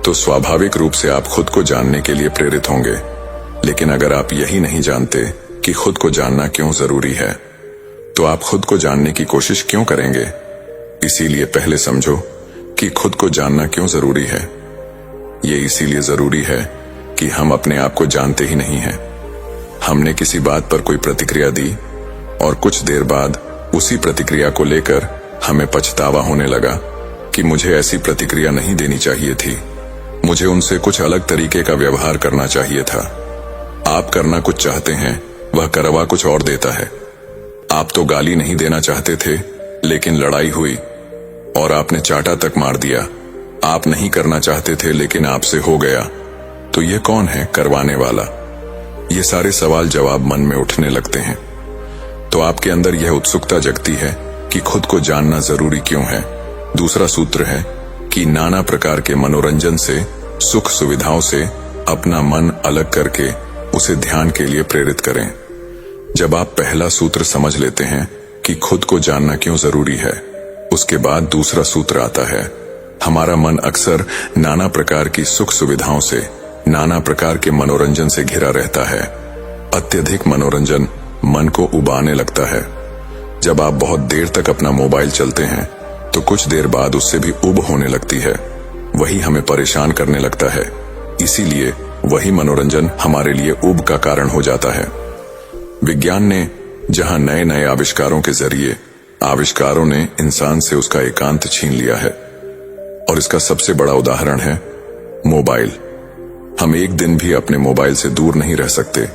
तो स्वाभाविक रूप से आप खुद को जानने के लिए प्रेरित होंगे। लेकिन अगर आप यही नहीं जानते कि खुद को जानना क्यों जरूरी है, तो आप खुद को जानने की कोशिश क्यों करेंगे। इसीलिए पहले समझो कि खुद को जानना क्यों जरूरी है। ये इसीलिए जरूरी है कि हम अपने आप को जानते ही नहीं हैं। हमने किसी बात पर कोई प्रतिक्रिया दी और कुछ देर बाद उसी प्रतिक्रिया को लेकर हमें पछतावा होने लगा कि मुझे ऐसी प्रतिक्रिया नहीं देनी चाहिए थी, मुझे उनसे कुछ अलग तरीके का व्यवहार करना चाहिए था। आप करना कुछ चाहते हैं, वह करवा कुछ और देता है। आप तो गाली नहीं देना चाहते थे, लेकिन लड़ाई हुई और आपने चाटा तक मार दिया। आप नहीं करना चाहते थे, लेकिन आपसे हो गया। तो ये कौन है करवाने वाला? ये सारे सवाल जवाब मन में उठने लगते हैं। तो आपके अंदर यह उत्सुकता जगती है कि खुद को जानना जरूरी क्यों है। दूसरा सूत्र है कि नाना प्रकार के मनोरंजन से, सुख सुविधाओं से अपना मन अलग करके उसे ध्यान के लिए प्रेरित करें। जब आप पहला सूत्र समझ लेते हैं कि खुद को जानना क्यों जरूरी है, उसके बाद दूसरा सूत्र आता है। हमारा मन अक्सर नाना प्रकार की सुख सुविधाओं से, नाना प्रकार के मनोरंजन से घिरा रहता है। अत्यधिक मनोरंजन मन को उबाने लगता है। जब आप बहुत देर तक अपना मोबाइल चलते हैं, तो कुछ देर बाद उससे भी उब होने लगती है। वही हमें परेशान करने लगता है। इसीलिए वही मनोरंजन हमारे लिए उब का कारण हो जाता है। विज्ञान ने जहां नए नए आविष्कारों के जरिए आविष्कारों ने इंसान से उसका एकांत छीन लिया है, और इसका सबसे बड़ा उदाहरण है मोबाइल। हम एक दिन भी अपने मोबाइल से दूर नहीं रह सकते।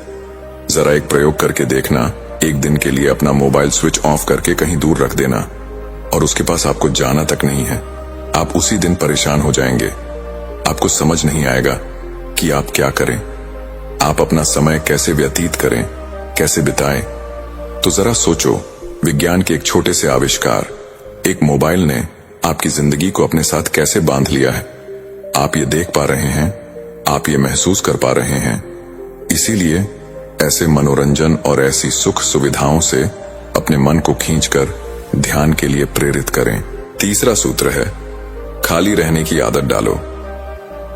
जरा एक प्रयोग करके देखना, एक दिन के लिए अपना मोबाइल स्विच ऑफ करके कहीं दूर रख देना, और उसके पास आपको जाना तक नहीं है। आप उसी दिन परेशान हो जाएंगे। आपको समझ नहीं आएगा कि आप क्या करें, आप अपना समय कैसे व्यतीत करें, कैसे बिताएं। तो जरा सोचो, विज्ञान के एक छोटे से आविष्कार, एक मोबाइल ने आपकी जिंदगी को अपने साथ कैसे बांध लिया है, आप ये देख पा रहे हैं, आप ये महसूस कर पा रहे हैं। इसीलिए ऐसे मनोरंजन और ऐसी सुख सुविधाओं से अपने मन को खींचकर ध्यान के लिए प्रेरित करें। तीसरा सूत्र है, खाली रहने की आदत डालो।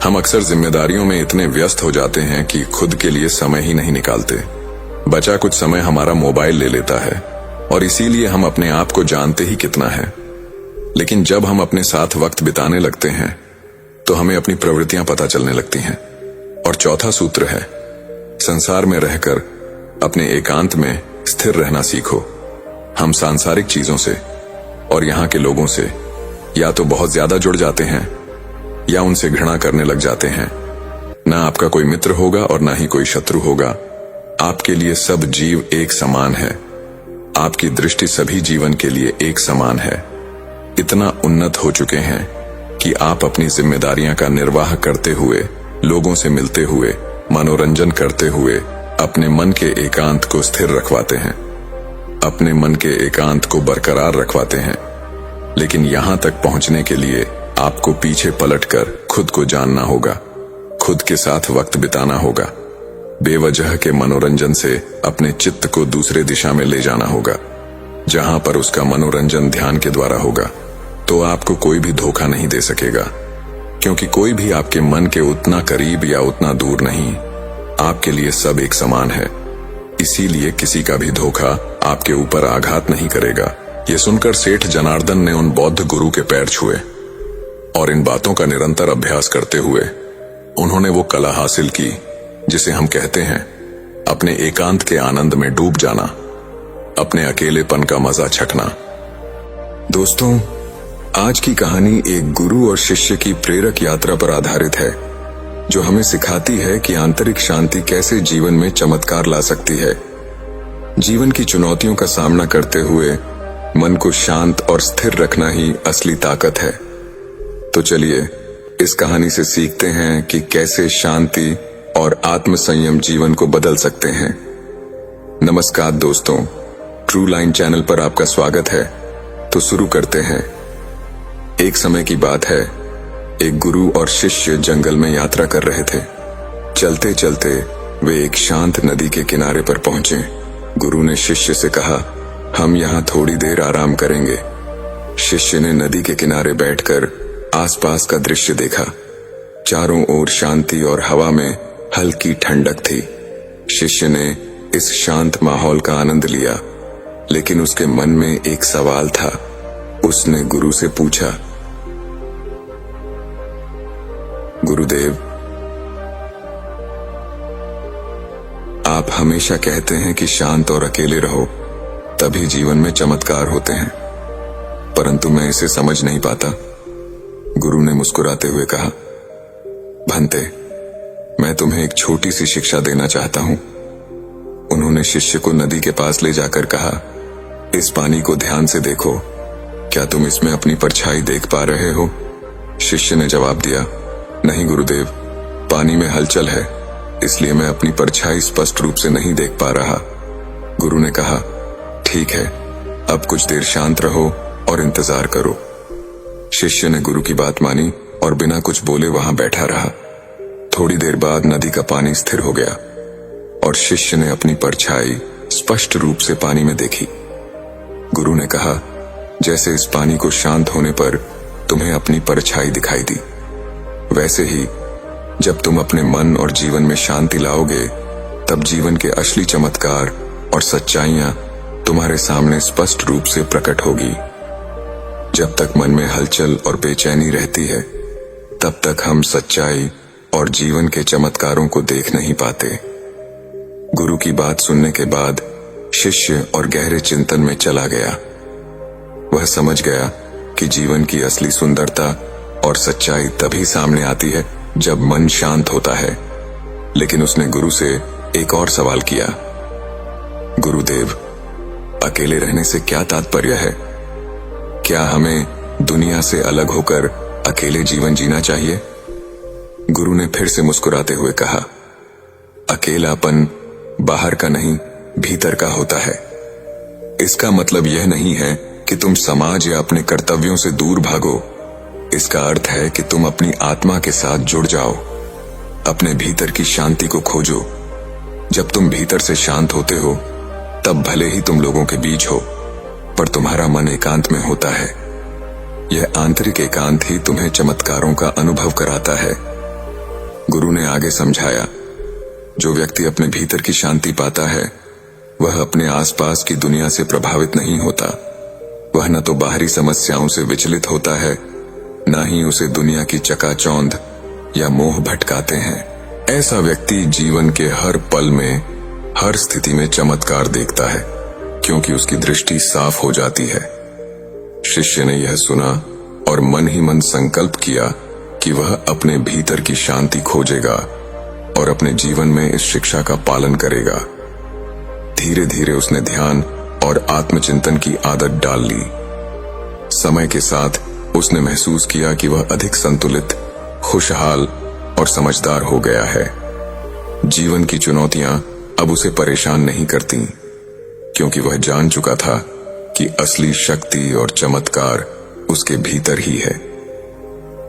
हम अक्सर जिम्मेदारियों में इतने व्यस्त हो जाते हैं कि खुद के लिए समय ही नहीं निकालते। बचा कुछ समय हमारा मोबाइल ले लेता है और इसीलिए हम अपने आप को जानते ही कितना है। लेकिन जब हम अपने साथ वक्त बिताने लगते हैं तो हमें अपनी प्रवृत्तियां पता चलने लगती हैं। और चौथा सूत्र है, संसार में रहकर अपने एकांत में स्थिर रहना सीखो। हम सांसारिक चीजों से और यहाँ के लोगों से या तो बहुत ज्यादा जुड़ जाते हैं या उनसे घृणा करने लग जाते हैं। ना आपका कोई मित्र होगा और ना ही कोई शत्रु होगा। आपके लिए सब जीव एक समान है। आपकी दृष्टि सभी जीवन के लिए एक समान है। इतना उन्नत हो चुके हैं कि आप अपनी जिम्मेदारियां का निर्वाह करते हुए, लोगों से मिलते हुए, मनोरंजन करते हुए अपने मन के एकांत को स्थिर रखवाते हैं, अपने मन के एकांत को बरकरार रखवाते हैं। लेकिन यहां तक पहुंचने के लिए आपको पीछे पलटकर खुद को जानना होगा, खुद के साथ वक्त बिताना होगा। बेवजह के मनोरंजन से अपने चित्त को दूसरे दिशा में ले जाना होगा। जहां पर उसका मनोरंजन ध्यान के द्वारा होगा तो आपको कोई भी धोखा नहीं दे सकेगा, क्योंकि कोई भी आपके मन के उतना करीब या उतना दूर नहीं। आपके लिए सब एक समान है। इसीलिए किसी का भी धोखा आपके ऊपर आघात नहीं करेगा। ये सुनकर सेठ जनार्दन ने उन बौद्ध गुरु के पैर छुए और इन बातों का निरंतर अभ्यास करते हुए उन्होंने वो कला हासिल की जिसे हम कहते हैं अपने एकांत के आनंद में डूब जाना, अपने अकेलेपन का मजा चखना। दोस्तों, आज की कहानी एक गुरु और शिष्य की प्रेरक यात्रा पर आधारित है, जो हमें सिखाती है कि आंतरिक शांति कैसे जीवन में चमत्कार ला सकती है। जीवन की चुनौतियों का सामना करते हुए मन को शांत और स्थिर रखना ही असली ताकत है। तो चलिए इस कहानी से सीखते हैं कि कैसे शांति और आत्म संयम जीवन को बदल सकते हैं। नमस्कार दोस्तों, ट्रू लाइन चैनल पर आपका स्वागत है। तो शुरू करते हैं। एक समय की बात है, एक गुरु और शिष्य जंगल में यात्रा कर रहे थे। चलते चलते वे एक शांत नदी के किनारे पर पहुंचे। गुरु ने शिष्य से कहा, हम यहाँ थोड़ी देर आराम करेंगे। शिष्य ने नदी के किनारे बैठकर आसपास का दृश्य देखा। चारों ओर शांति और हवा में हल्की ठंडक थी। शिष्य ने इस शांत माहौल का आनंद लिया, लेकिन उसके मन में एक सवाल था। उसने गुरु से पूछा, गुरुदेव, आप हमेशा कहते हैं कि शांत और अकेले रहो, तभी जीवन में चमत्कार होते हैं, परंतु मैं इसे समझ नहीं पाता। गुरु ने मुस्कुराते हुए कहा, भंते, मैं तुम्हें एक छोटी सी शिक्षा देना चाहता हूं। उन्होंने शिष्य को नदी के पास ले जाकर कहा, इस पानी को ध्यान से देखो, क्या तुम इसमें अपनी परछाई देख पा रहे हो? शिष्य ने जवाब दिया, नहीं गुरुदेव, पानी में हलचल है, इसलिए मैं अपनी परछाई स्पष्ट रूप से नहीं देख पा रहा। गुरु ने कहा, ठीक है, अब कुछ देर शांत रहो और इंतजार करो। शिष्य ने गुरु की बात मानी और बिना कुछ बोले वहां बैठा रहा। थोड़ी देर बाद नदी का पानी स्थिर हो गया और शिष्य ने अपनी परछाई स्पष्ट रूप से पानी में देखी। गुरु ने कहा, जैसे इस पानी को शांत होने पर तुम्हें अपनी परछाई दिखाई दी, वैसे ही जब तुम अपने मन और जीवन में शांति लाओगे, तब जीवन के असली चमत्कार और सच्चाइयां तुम्हारे सामने स्पष्ट रूप से प्रकट होगी। जब तक मन में हलचल और बेचैनी रहती है, तब तक हम सच्चाई और जीवन के चमत्कारों को देख नहीं पाते। गुरु की बात सुनने के बाद शिष्य और गहरे चिंतन में चला गया। वह समझ गया कि जीवन की असली सुंदरता और सच्चाई तभी सामने आती है जब मन शांत होता है। लेकिन उसने गुरु से एक और सवाल किया, गुरुदेव, अकेले रहने से क्या तात्पर्य है? क्या हमें दुनिया से अलग होकर अकेले जीवन जीना चाहिए? गुरु ने फिर से मुस्कुराते हुए कहा, अकेलापन बाहर का नहीं, भीतर का होता है। इसका मतलब यह नहीं है कि तुम समाज या अपने कर्तव्यों से दूर भागो। इसका अर्थ है कि तुम अपनी आत्मा के साथ जुड़ जाओ, अपने भीतर की शांति को खोजो। जब तुम भीतर से शांत होते हो, तब भले ही तुम लोगों के बीच हो, पर तुम्हारा मन एकांत में होता है। यह आंतरिक एकांत ही तुम्हें चमत्कारों का अनुभव कराता है। गुरु ने आगे समझाया, जो व्यक्ति अपने भीतर की शांति पाता है, वह अपने आसपास की दुनिया से प्रभावित नहीं होता। वह न तो बाहरी समस्याओं से विचलित होता है, न ही उसे दुनिया की चकाचौंध या मोह भटकाते हैं। ऐसा व्यक्ति जीवन के हर पल में, हर स्थिति में चमत्कार देखता है, क्योंकि उसकी दृष्टि साफ हो जाती है। शिष्य ने यह सुना और मन ही मन संकल्प किया कि वह अपने भीतर की शांति खोजेगा और अपने जीवन में इस शिक्षा का पालन करेगा। धीरे धीरे उसने ध्यान और आत्मचिंतन की आदत डाल ली। समय के साथ उसने महसूस किया कि वह अधिक संतुलित, खुशहाल और समझदार हो गया है। जीवन की चुनौतियां अब उसे परेशान नहीं करती, क्योंकि वह जान चुका था कि असली शक्ति और चमत्कार उसके भीतर ही है।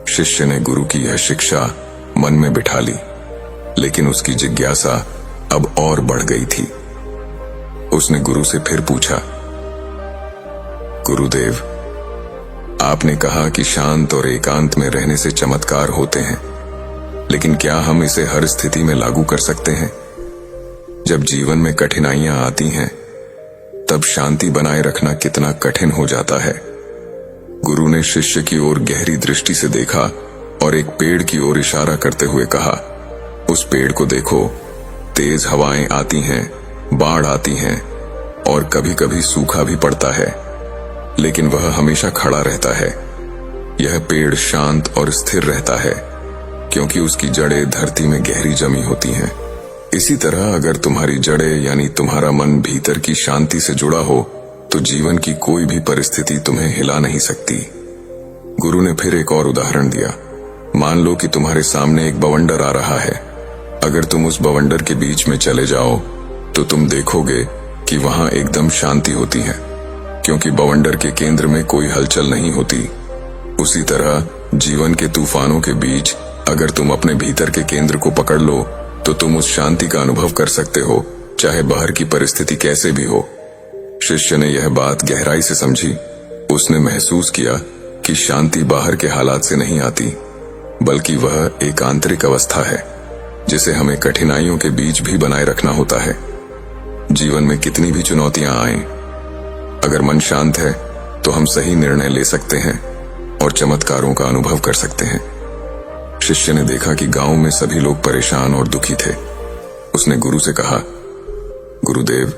शिष्य ने गुरु की यह शिक्षा मन में बिठा ली, लेकिन उसकी जिज्ञासा अब और बढ़ गई थी। उसने गुरु से फिर पूछा, गुरुदेव, आपने कहा कि शांत और एकांत में रहने से चमत्कार होते हैं, लेकिन क्या हम इसे हर स्थिति में लागू कर सकते हैं? जब जीवन में कठिनाइयां आती हैं, तब शांति बनाए रखना कितना कठिन हो जाता है। गुरु ने शिष्य की ओर गहरी दृष्टि से देखा और एक पेड़ की ओर इशारा करते हुए कहा, उस पेड़ को देखो, तेज हवाएं आती हैं, बाढ़ आती हैं और कभी कभी सूखा भी पड़ता है, लेकिन वह हमेशा खड़ा रहता है। यह पेड़ शांत और स्थिर रहता है, क्योंकि उसकी जड़ें धरती में गहरी जमी होती हैं। इसी तरह अगर तुम्हारी जड़ें यानी तुम्हारा मन भीतर की शांति से जुड़ा हो, तो जीवन की कोई भी परिस्थिति तुम्हें हिला नहीं सकती। गुरु ने फिर एक और उदाहरण दिया। मान लो कि तुम्हारे सामने एक बवंडर आ रहा है। अगर तुम उस बवंडर के बीच में चले जाओ, तो तुम देखोगे कि वहां एकदम शांति होती है, क्योंकि बवंडर के केंद्र में कोई हलचल नहीं होती। उसी तरह जीवन के तूफानों के बीच अगर तुम अपने भीतर के केंद्र को पकड़ लो, तो तुम उस शांति का अनुभव कर सकते हो, चाहे बाहर की परिस्थिति कैसे भी हो। शिष्य ने यह बात गहराई से समझी। उसने महसूस किया कि शांति बाहर के हालात से नहीं आती, बल्कि वह एक आंतरिक अवस्था है, जिसे हमें कठिनाइयों के बीच भी बनाए रखना होता है। जीवन में कितनी भी चुनौतियां आएं, अगर मन शांत है तो हम सही निर्णय ले सकते हैं और चमत्कारों का अनुभव कर सकते हैं। शिष्य ने देखा कि गांव में सभी लोग परेशान और दुखी थे। उसने गुरु से कहा, गुरुदेव,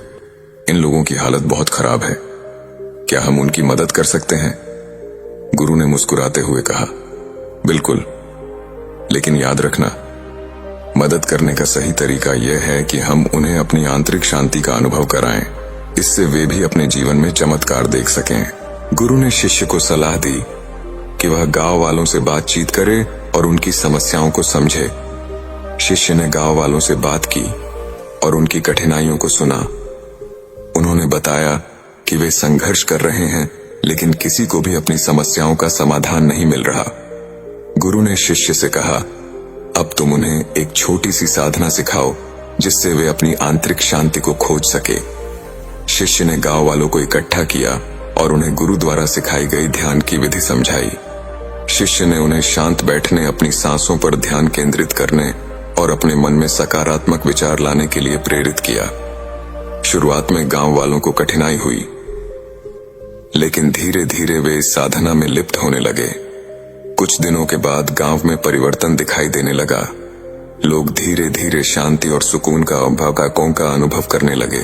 इन लोगों की हालत बहुत खराब है, क्या हम उनकी मदद कर सकते हैं? गुरु ने मुस्कुराते हुए कहा, बिल्कुल, लेकिन याद रखना, मदद करने का सही तरीका यह है कि हम उन्हें अपनी आंतरिक शांति का अनुभव कराएं, इससे वे भी अपने जीवन में चमत्कार देख सकें। गुरु ने शिष्य को सलाह दी कि वह गांव वालों से बातचीत करे और उनकी समस्याओं को समझे। शिष्य ने गांव वालों से बात की और उनकी कठिनाइयों को सुना। उन्होंने बताया कि वे संघर्ष कर रहे हैं, लेकिन किसी को भी अपनी समस्याओं का समाधान नहीं मिल रहा। गुरु ने शिष्य से कहा, अब तुम उन्हें एक छोटी सी साधना सिखाओ, जिससे वे अपनी आंतरिक शांति को खोज सके। शिष्य ने गांव वालों को इकट्ठा किया और उन्हें गुरु द्वारा सिखाई गई ध्यान की विधि समझाई। शिष्य ने उन्हें शांत बैठने, अपनी सांसों पर ध्यान केंद्रित करने और अपने मन में सकारात्मक विचार लाने के लिए प्रेरित किया। शुरुआत में गांव वालों को कठिनाई हुई, लेकिन धीरे धीरे वे इस साधना में लिप्त होने लगे। कुछ दिनों के बाद गांव में परिवर्तन दिखाई देने लगा। लोग धीरे धीरे शांति और सुकून का अनुभव करने लगे।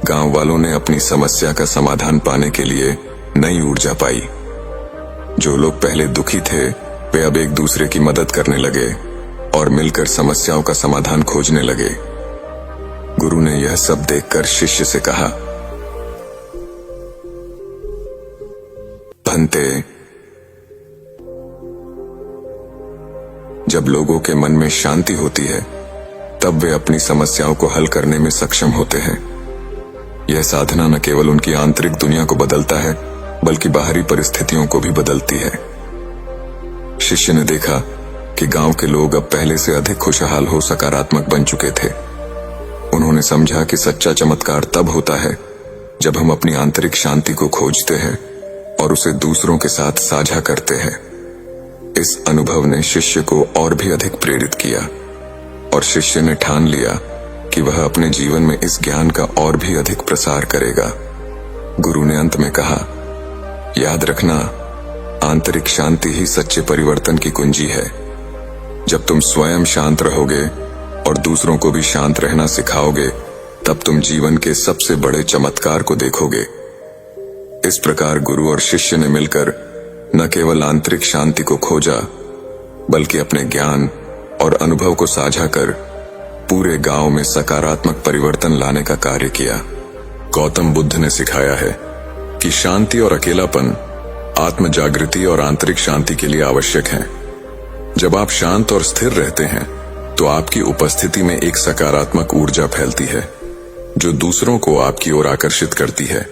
गांव वालों ने अपनी समस्या का समाधान पाने के लिए नई ऊर्जा पाई। जो लोग पहले दुखी थे, वे अब एक दूसरे की मदद करने लगे और मिलकर समस्याओं का समाधान खोजने लगे। गुरु ने यह सब देखकर शिष्य से कहा, भंते, जब लोगों के मन में शांति होती है, तब वे अपनी समस्याओं को हल करने में सक्षम होते हैं। यह साधना न केवल उनकी आंतरिक दुनिया को बदलता है बल्कि बाहरी परिस्थितियों को भी बदलती है। शिष्य ने देखा कि गांव के लोग अब पहले से अधिक खुशहाल हो सकारात्मक बन चुके थे। उन्होंने समझा कि सच्चा चमत्कार तब होता है जब हम अपनी आंतरिक शांति को खोजते हैं और उसे दूसरों के साथ साझा करते हैं। इस अनुभव ने शिष्य को और भी अधिक प्रेरित किया और शिष्य ने ठान लिया कि वह अपने जीवन में इस ज्ञान का और भी अधिक प्रसार करेगा। गुरु ने अंत में कहा, याद रखना, आंतरिक शांति ही सच्चे परिवर्तन की कुंजी है। जब तुम स्वयं शांत रहोगे और दूसरों को भी शांत रहना सिखाओगे, तब तुम जीवन के सबसे बड़े चमत्कार को देखोगे। इस प्रकार गुरु और शिष्य ने मिलकर न केवल आंतरिक शांति को खोजा, बल्कि अपने ज्ञान और अनुभव को साझा कर पूरे गांव में सकारात्मक परिवर्तन लाने का कार्य किया। गौतम बुद्ध ने सिखाया है कि शांति और अकेलापन आत्म जागृति और आंतरिक शांति के लिए आवश्यक है। जब आप शांत और स्थिर रहते हैं तो आपकी उपस्थिति में एक सकारात्मक ऊर्जा फैलती है जो दूसरों को आपकी ओर आकर्षित करती है।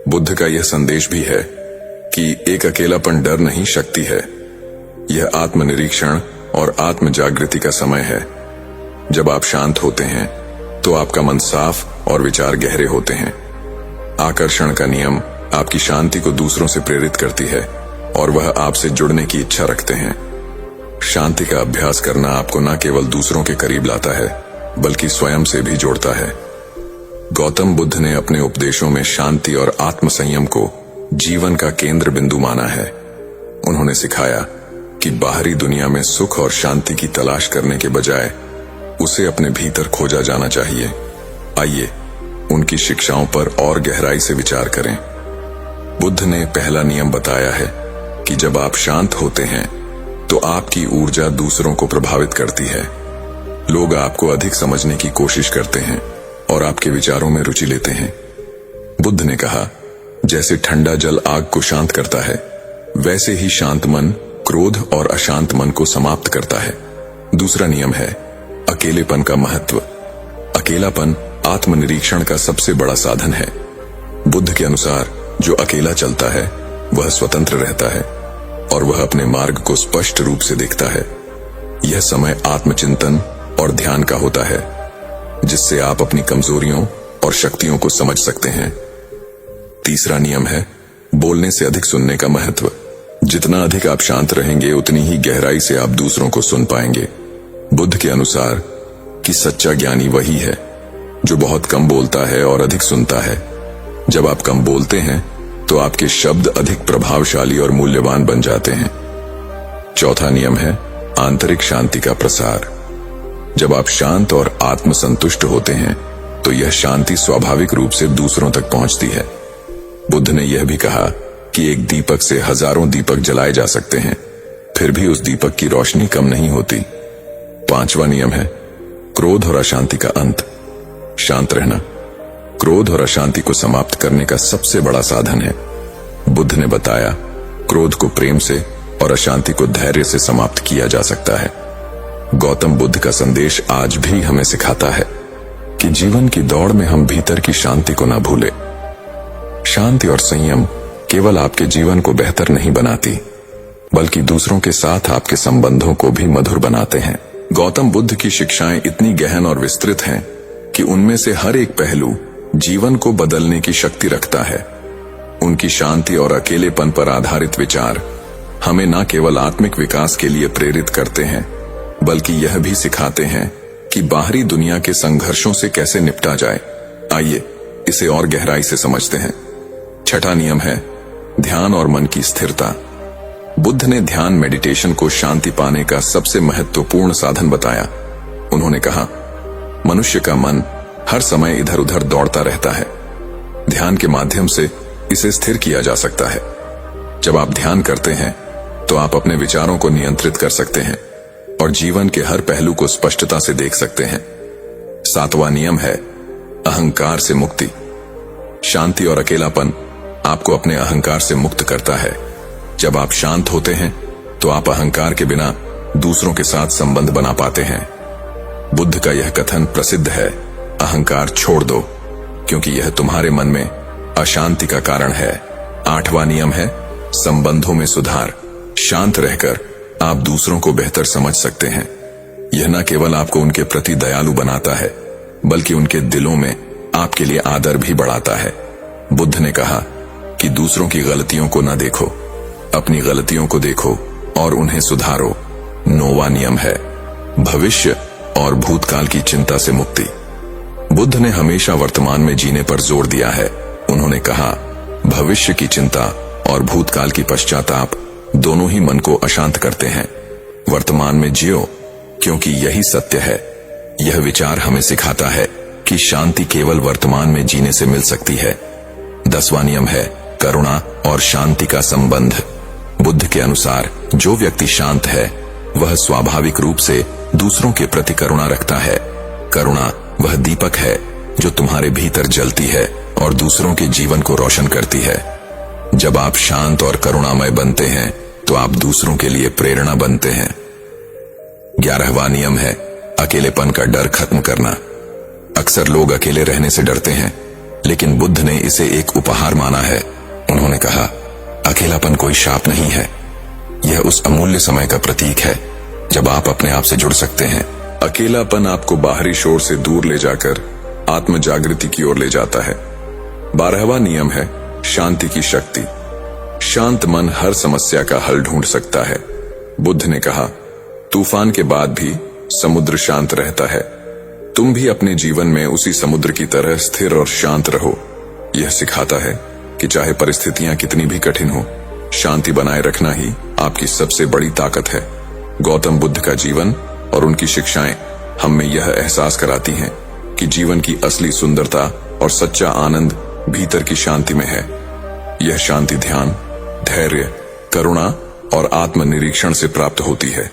बुद्ध का यह संदेश भी है कि एक अकेलापन डर नहीं, शक्ति है। यह आत्मनिरीक्षण और आत्म जागृति का समय है। जब आप शांत होते हैं तो आपका मन साफ और विचार गहरे होते हैं। आकर्षण का नियम आपकी शांति को दूसरों से प्रेरित करती है और वह आपसे जुड़ने की इच्छा रखते हैं। शांति का अभ्यास करना आपको न केवल दूसरों के करीब लाता है बल्कि स्वयं से भी जोड़ता है। गौतम बुद्ध ने अपने उपदेशों में शांति और आत्म संयम को जीवन का केंद्र बिंदु माना है। उन्होंने सिखाया कि बाहरी दुनिया में सुख और शांति की तलाश करने के बजाय उसे अपने भीतर खोजा जाना चाहिए। आइए उनकी शिक्षाओं पर और गहराई से विचार करें। बुद्ध ने पहला नियम बताया है कि जब आप शांत होते हैं तो आपकी ऊर्जा दूसरों को प्रभावित करती है। लोग आपको अधिक समझने की कोशिश करते हैं और आपके विचारों में रुचि लेते हैं। बुद्ध ने कहा, जैसे ठंडा जल आग को शांत करता है, वैसे ही शांत मन क्रोध और अशांत मन को समाप्त करता है। दूसरा नियम है अकेलेपन का महत्व। अकेलापन आत्मनिरीक्षण का सबसे बड़ा साधन है। बुद्ध के अनुसार जो अकेला चलता है वह स्वतंत्र रहता है और वह अपने मार्ग को स्पष्ट रूप से देखता है। यह समय आत्मचिंतन और ध्यान का होता है, जिससे आप अपनी कमजोरियों और शक्तियों को समझ सकते हैं। तीसरा नियम है बोलने से अधिक सुनने का महत्व। जितना अधिक आप शांत रहेंगे उतनी ही गहराई से आप दूसरों को सुन पाएंगे। बुद्ध के अनुसार कि सच्चा ज्ञानी वही है जो बहुत कम बोलता है और अधिक सुनता है। जब आप कम बोलते हैं तो आपके शब्द अधिक प्रभावशाली और मूल्यवान बन जाते हैं। चौथा नियम है आंतरिक शांति का प्रसार। जब आप शांत और आत्मसंतुष्ट होते हैं तो यह शांति स्वाभाविक रूप से दूसरों तक पहुंचती है। बुद्ध ने यह भी कहा कि एक दीपक से हजारों दीपक जलाए जा सकते हैं, फिर भी उस दीपक की रोशनी कम नहीं होती। पांचवा नियम है क्रोध और अशांति का अंत। शांत रहना क्रोध और अशांति को समाप्त करने का सबसे बड़ा साधन है। बुद्ध ने बताया, क्रोध को प्रेम से और अशांति को धैर्य से समाप्त किया जा सकता है। गौतम बुद्ध का संदेश आज भी हमें सिखाता है कि जीवन की दौड़ में हम भीतर की शांति को न भूलें। शांति और संयम केवल आपके जीवन को बेहतर नहीं बनाती, बल्कि दूसरों के साथ आपके संबंधों को भी मधुर बनाते हैं। गौतम बुद्ध की शिक्षाएं इतनी गहन और विस्तृत हैं कि उनमें से हर एक पहलू जीवन को बदलने की शक्ति रखता है। उनकी शांति और अकेलेपन पर आधारित विचार हमें न केवल आत्मिक विकास के लिए प्रेरित करते हैं, बल्कि यह भी सिखाते हैं कि बाहरी दुनिया के संघर्षों से कैसे निपटा जाए। आइए इसे और गहराई से समझते हैं। छठा नियम है ध्यान और मन की स्थिरता। बुद्ध ने ध्यान मेडिटेशन को शांति पाने का सबसे महत्वपूर्ण साधन बताया। उन्होंने कहा, मनुष्य का मन हर समय इधर उधर दौड़ता रहता है। ध्यान के माध्यम से इसे स्थिर किया जा सकता है। जब आप ध्यान करते हैं तो आप अपने विचारों को नियंत्रित कर सकते हैं और जीवन के हर पहलू को स्पष्टता से देख सकते हैं। सातवां नियम है अहंकार से मुक्ति। शांति और अकेलापन आपको अपने अहंकार से मुक्त करता है। जब आप शांत होते हैं तो आप अहंकार के बिना दूसरों के साथ संबंध बना पाते हैं। बुद्ध का यह कथन प्रसिद्ध है, अहंकार छोड़ दो। क्योंकि यह तुम्हारे मन में अशांति का कारण है। 8वां नियम है संबंधों में सुधार। शांत रहकर आप दूसरों को बेहतर समझ सकते हैं। यह न केवल आपको उनके प्रति दयालु बनाता है, बल्कि उनके दिलों में आपके लिए आदर भी बढ़ाता है। बुद्ध ने कहा कि दूसरों की गलतियों को न देखो, अपनी गलतियों को देखो और उन्हें सुधारो। 9वां नियम है भविष्य और भूतकाल की चिंता से मुक्ति। बुद्ध ने हमेशा वर्तमान में जीने पर जोर दिया है। उन्होंने कहा भविष्य की चिंता और भूतकाल की पश्चाताप दोनों ही मन को अशांत करते हैं। वर्तमान में जियो, क्योंकि यही सत्य है। यह विचार हमें सिखाता है कि शांति केवल वर्तमान में जीने से मिल सकती है। 10वां नियम है करुणा और शांति का संबंध। बुद्ध के अनुसार जो व्यक्ति शांत है वह स्वाभाविक रूप से दूसरों के प्रति करुणा रखता है। करुणा वह दीपक है जो तुम्हारे भीतर जलती है और दूसरों के जीवन को रोशन करती है। जब आप शांत और करुणामय बनते हैं तो आप दूसरों के लिए प्रेरणा बनते हैं। 11वां नियम है अकेलेपन का डर खत्म करना। अक्सर लोग अकेले रहने से डरते हैं, लेकिन बुद्ध ने इसे एक उपहार माना है। उन्होंने कहा अकेलापन कोई शाप नहीं है, यह उस अमूल्य समय का प्रतीक है जब आप अपने आप से जुड़ सकते हैं। अकेलापन आपको बाहरी शोर से दूर ले जाकर आत्म जागृति की ओर ले जाता है। 12वां नियम है शांति की शक्ति। शांत मन हर समस्या का हल ढूंढ सकता है। बुद्ध ने कहा तूफान के बाद भी समुद्र शांत रहता है। तुम भी अपने जीवन में उसी समुद्र की तरह स्थिर और शांत रहो। यह सिखाता है कि चाहे परिस्थितियां कितनी भी कठिन हो, शांति बनाए रखना ही आपकी सबसे बड़ी ताकत है। गौतम बुद्ध का जीवन और उनकी शिक्षाएं हमें यह एहसास कराती हैं कि जीवन की असली सुंदरता और सच्चा आनंद भीतर की शांति में है। यह शांति ध्यान, धैर्य, करुणा और आत्मनिरीक्षण से प्राप्त होती है।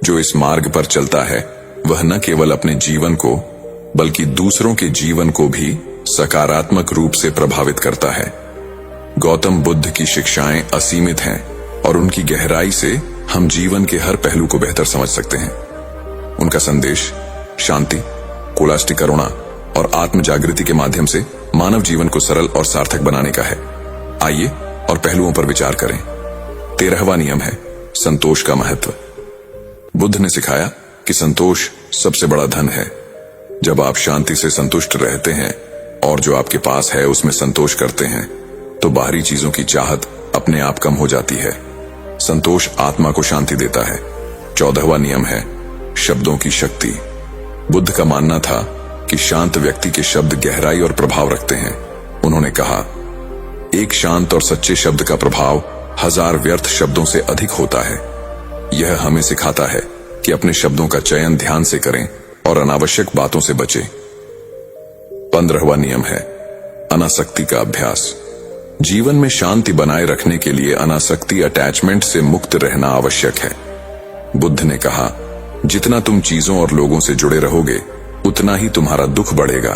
जो इस मार्ग पर चलता है वह न केवल अपने जीवन को बल्कि दूसरों के जीवन को भी सकारात्मक रूप से प्रभावित करता है। गौतम बुद्ध की शिक्षाएं असीमित हैं और उनकी गहराई से हम जीवन के हर पहलू को बेहतर समझ सकते हैं। उनका संदेश शांति, कुलाष्टि करुणा और आत्म जागृति के माध्यम से मानव जीवन को सरल और सार्थक बनाने का है। आइए और पहलुओं पर विचार करें। 13वां नियम है संतोष का महत्व। बुद्ध ने सिखाया कि संतोष सबसे बड़ा धन है। जब आप शांति से संतुष्ट रहते हैं और जो आपके पास है उसमें संतोष करते हैं तो बाहरी चीजों की चाहत अपने आप कम हो जाती है। संतोष आत्मा को शांति देता है। 14वां नियम है शब्दों की शक्ति। बुद्ध का मानना था कि शांत व्यक्ति के शब्द गहराई और प्रभाव रखते हैं। उन्होंने कहा एक शांत और सच्चे शब्द का प्रभाव 1000 व्यर्थ शब्दों से अधिक होता है। यह हमें सिखाता है कि अपने शब्दों का चयन ध्यान से करें और अनावश्यक बातों से बचें। 15वां नियम है अनासक्ति का अभ्यास। जीवन में शांति बनाए रखने के लिए अनासक्ति अटैचमेंट से मुक्त रहना आवश्यक है। बुद्ध ने कहा जितना तुम चीजों और लोगों से जुड़े रहोगे उतना ही तुम्हारा दुख बढ़ेगा।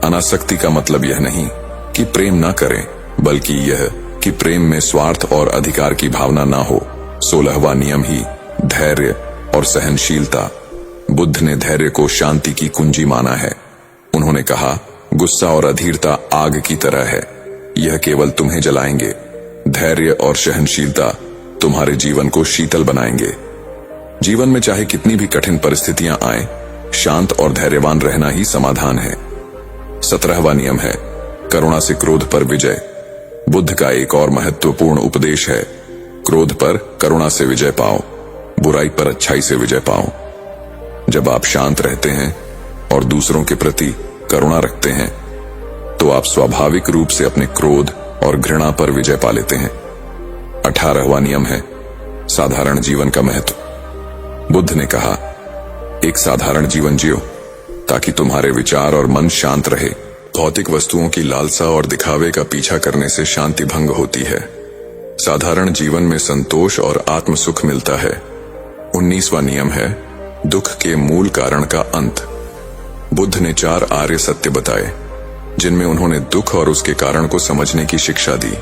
अनासक्ति का मतलब यह नहीं कि प्रेम ना करें, बल्कि यह कि प्रेम में स्वार्थ और अधिकार की भावना ना हो। 16वां नियम ही धैर्य और सहनशीलता। बुद्ध ने धैर्य को शांति की कुंजी माना है। उन्होंने कहा गुस्सा और अधीरता आग की तरह है, यह केवल तुम्हें जलाएंगे। धैर्य और सहनशीलता तुम्हारे जीवन को शीतल बनाएंगे। जीवन में चाहे कितनी भी कठिन परिस्थितियां आए, शांत और धैर्यवान रहना ही समाधान है। 17वां नियम है करुणा से क्रोध पर विजय। बुद्ध का एक और महत्वपूर्ण उपदेश है क्रोध पर करुणा से विजय पाओ, बुराई पर अच्छाई से विजय पाओ। जब आप शांत रहते हैं और दूसरों के प्रति करुणा रखते हैं तो आप स्वाभाविक रूप से अपने क्रोध और घृणा पर विजय पा लेते हैं। 18वां नियम है साधारण जीवन का महत्व। बुद्ध ने कहा एक साधारण जीवन जियो ताकि तुम्हारे विचार और मन शांत रहे। भौतिक वस्तुओं की लालसा और दिखावे का पीछा करने से शांति भंग होती है। साधारण जीवन में संतोष और आत्म सुख मिलता है। 19वां नियम है दुख के मूल कारण का अंत। बुद्ध ने 4 आर्य सत्य बताए जिनमें उन्होंने दुख और उसके कारण को समझने की शिक्षा दी।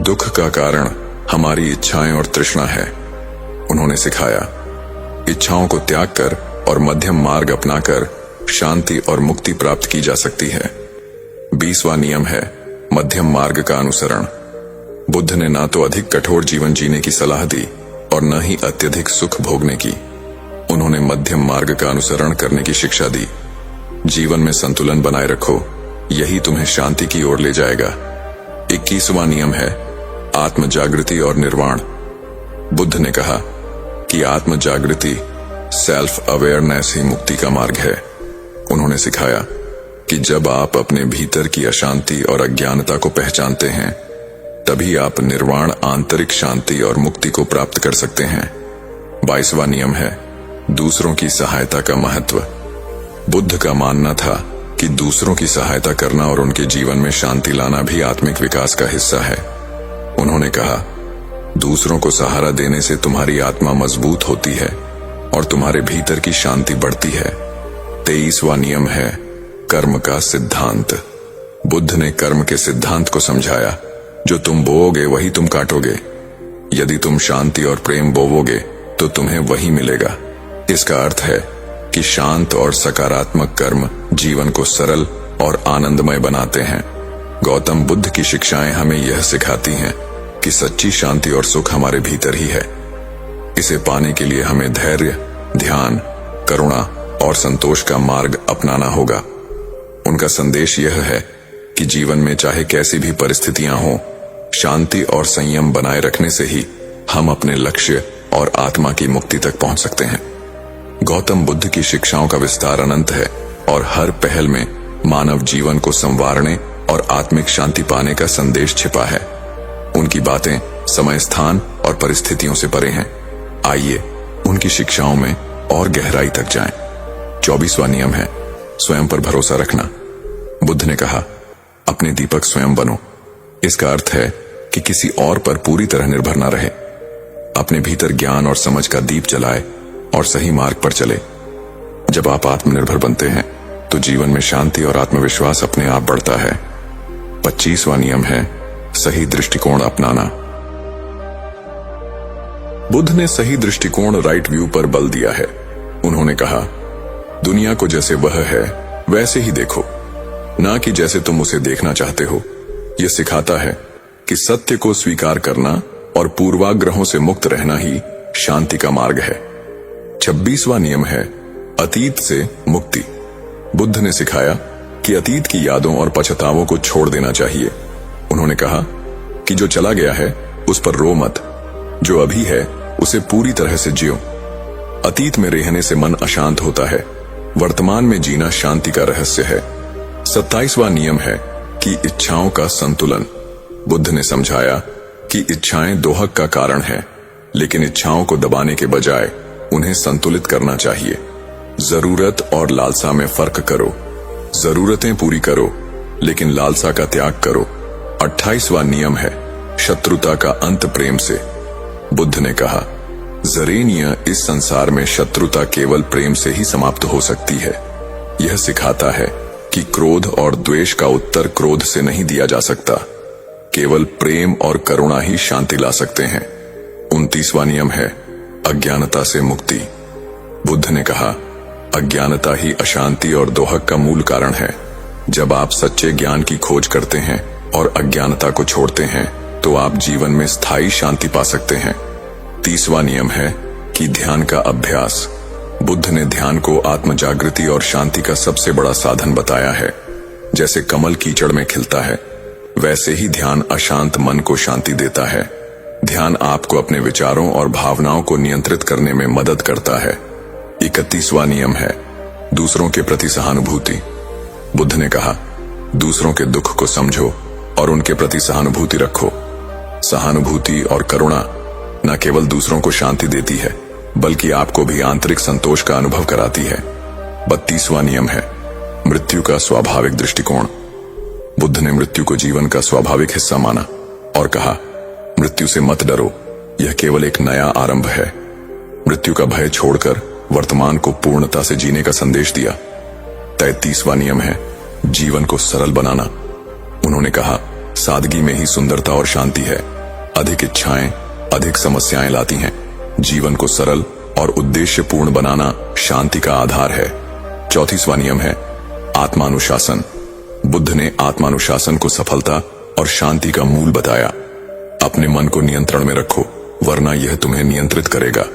दुख का कारण हमारी इच्छाएं और तृष्णा है। उन्होंने सिखाया इच्छाओं को त्याग कर और मध्यम मार्ग अपनाकर शांति और मुक्ति प्राप्त की जा सकती है। 20वां नियम है मध्यम मार्ग का अनुसरण। बुद्ध ने ना तो अधिक कठोर जीवन जीने की सलाह दी और न ही अत्यधिक सुख भोगने की। उन्होंने मध्यम मार्ग का अनुसरण करने की शिक्षा दी। जीवन में संतुलन बनाए रखो, यही तुम्हें शांति की ओर ले जाएगा। 21वां नियम है आत्म जागृति और निर्वाण। बुद्ध ने कहा कि आत्म जागृति सेल्फ अवेयरनेस ही मुक्ति का मार्ग है। उन्होंने सिखाया कि जब आप अपने भीतर की अशांति और अज्ञानता को पहचानते हैं, तभी आप निर्वाण आंतरिक शांति और मुक्ति को प्राप्त कर सकते हैं। 22वां नियम है दूसरों की सहायता का महत्व। बुद्ध का मानना था कि दूसरों की सहायता करना और उनके जीवन में शांति लाना भी आत्मिक विकास का हिस्सा है। उन्होंने कहा, दूसरों को सहारा देने से तुम्हारी आत्मा मजबूत होती है और तुम्हारे भीतर की शांति बढ़ती है। 23वां नियम है कर्म का सिद्धांत। बुद्ध ने कर्म के सिद्धांत को समझाया, जो तुम बोओगे वही तुम काटोगे। यदि तुम शांति और प्रेम बोवोगे तो तुम्हें वही मिलेगा। इसका अर्थ है कि शांत और सकारात्मक कर्म जीवन को सरल और आनंदमय बनाते हैं। गौतम बुद्ध की शिक्षाएं हमें यह सिखाती हैं कि सच्ची शांति और सुख हमारे भीतर ही है। इसे पाने के लिए हमें धैर्य, ध्यान, करुणा और संतोष का मार्ग अपनाना होगा। उनका संदेश यह है कि जीवन में चाहे कैसी भी परिस्थितियां हों, शांति और संयम बनाए रखने से ही हम अपने लक्ष्य और आत्मा की मुक्ति तक पहुंच सकते हैं। गौतम बुद्ध की शिक्षाओं का विस्तार अनंत है और हर पहल में मानव जीवन को संवारने और आत्मिक शांति पाने का संदेश छिपा है। उनकी बातें समय, स्थान और परिस्थितियों से परे हैं। आइए उनकी शिक्षाओं में और गहराई तक जाएं। 24वां नियम है स्वयं पर भरोसा रखना। बुद्ध ने कहा, अपने दीपक स्वयं बनो। इसका अर्थ है कि किसी और पर पूरी तरह निर्भर न रहे। अपने भीतर ज्ञान और समझ का दीप जलाए और सही मार्ग पर चले। जब आप आत्मनिर्भर बनते हैं तो जीवन में शांति और आत्मविश्वास अपने आप बढ़ता है। 25वां नियम है सही दृष्टिकोण अपनाना। बुद्ध ने सही दृष्टिकोण, राइट व्यू पर बल दिया है। उन्होंने कहा, दुनिया को जैसे वह है वैसे ही देखो, ना कि जैसे तुम उसे देखना चाहते हो। यह सिखाता है कि सत्य को स्वीकार करना और पूर्वाग्रहों से मुक्त रहना ही शांति का मार्ग है। 26वां नियम है अतीत से मुक्ति। बुद्ध ने सिखाया कि अतीत की यादों और पछतावों को छोड़ देना चाहिए। उन्होंने कहा कि जो चला गया है उस पर रो मत, जो अभी है उसे पूरी तरह से जियो। अतीत में रहने से मन अशांत होता है, वर्तमान में जीना शांति का रहस्य है। 27वां नियम है कि इच्छाओं का संतुलन। बुद्ध ने समझाया कि इच्छाएं दोहक का कारण है, लेकिन इच्छाओं को दबाने के बजाय उन्हें संतुलित करना चाहिए। जरूरत और लालसा में फर्क करो। जरूरतें पूरी करो लेकिन लालसा का त्याग करो। 28वां नियम है शत्रुता का अंत प्रेम से। बुद्ध ने कहा, जरेनिया इस संसार में शत्रुता केवल प्रेम से ही समाप्त हो सकती है। यह सिखाता है कि क्रोध और द्वेष का उत्तर क्रोध से नहीं दिया जा सकता। केवल प्रेम और करुणा ही शांति ला सकते हैं। 29वां नियम है अज्ञानता से मुक्ति। बुद्ध ने कहा, अज्ञानता ही अशांति और दोहक का मूल कारण है। जब आप सच्चे ज्ञान की खोज करते हैं और अज्ञानता को छोड़ते हैं तो आप जीवन में स्थायी शांति पा सकते हैं। 30वां नियम है कि ध्यान का अभ्यास। बुद्ध ने ध्यान को आत्म जागृति और शांति का सबसे बड़ा साधन बताया है। जैसे कमल कीचड़ में खिलता है, वैसे ही ध्यान अशांत मन को शांति देता है। ध्यान आपको अपने विचारों और भावनाओं को नियंत्रित करने में मदद करता है। 31वां नियम है दूसरों के प्रति सहानुभूति। बुद्ध ने कहा, दूसरों के दुख को समझो और उनके प्रति सहानुभूति रखो। सहानुभूति और करुणा न केवल दूसरों को शांति देती है, बल्कि आपको भी आंतरिक संतोष का अनुभव कराती है। 32वां नियम है मृत्यु का स्वाभाविक दृष्टिकोण। बुद्ध ने मृत्यु को जीवन का स्वाभाविक हिस्सा माना और कहा, मृत्यु से मत डरो, यह केवल एक नया आरंभ है। मृत्यु का भय छोड़कर वर्तमान को पूर्णता से जीने का संदेश दिया। 33वां नियम है जीवन को सरल बनाना। उन्होंने कहा, सादगी में ही सुंदरता और शांति है। अधिक इच्छाएं अधिक समस्याएं लाती हैं। जीवन को सरल और उद्देश्यपूर्ण बनाना शांति का आधार है। 34वां नियम है आत्मानुशासन। बुद्ध ने आत्मानुशासन को सफलता और शांति का मूल बताया। अपने मन को नियंत्रण में रखो, वरना यह तुम्हें नियंत्रित करेगा।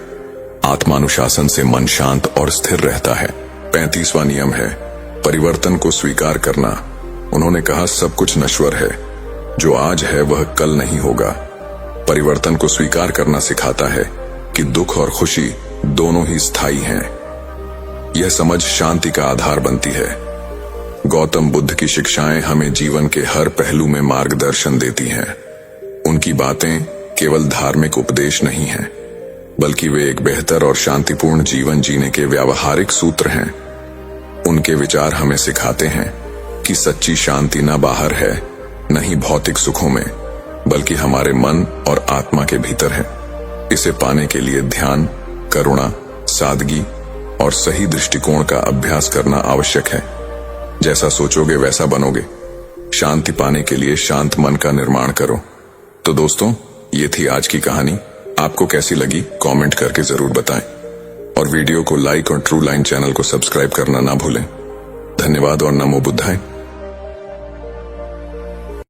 आत्मानुशासन से मन शांत और स्थिर रहता है। 35वां नियम है परिवर्तन को स्वीकार करना। उन्होंने कहा, सब कुछ नश्वर है, जो आज है वह कल नहीं होगा। परिवर्तन को स्वीकार करना सिखाता है कि दुख और खुशी दोनों ही स्थायी हैं। यह समझ शांति का आधार बनती है। गौतम बुद्ध की शिक्षाएं हमें जीवन के हर पहलू में मार्गदर्शन देती हैं। उनकी बातें केवल धार्मिक उपदेश नहीं हैं, बल्कि वे एक बेहतर और शांतिपूर्ण जीवन जीने के व्यावहारिक सूत्र हैं। उनके विचार हमें सिखाते हैं कि सच्ची शांति न बाहर है, न ही भौतिक सुखों में, बल्कि हमारे मन और आत्मा के भीतर है। इसे पाने के लिए ध्यान, करुणा, सादगी और सही दृष्टिकोण का अभ्यास करना आवश्यक है। जैसा सोचोगे वैसा बनोगे। शांति पाने के लिए शांत मन का निर्माण करो। तो दोस्तों, ये थी आज की कहानी। आपको कैसी लगी कमेंट करके जरूर बताएं, और वीडियो को लाइक और ट्रू लाइन चैनल को सब्सक्राइब करना ना भूलें। धन्यवाद और नमो बुद्धाय।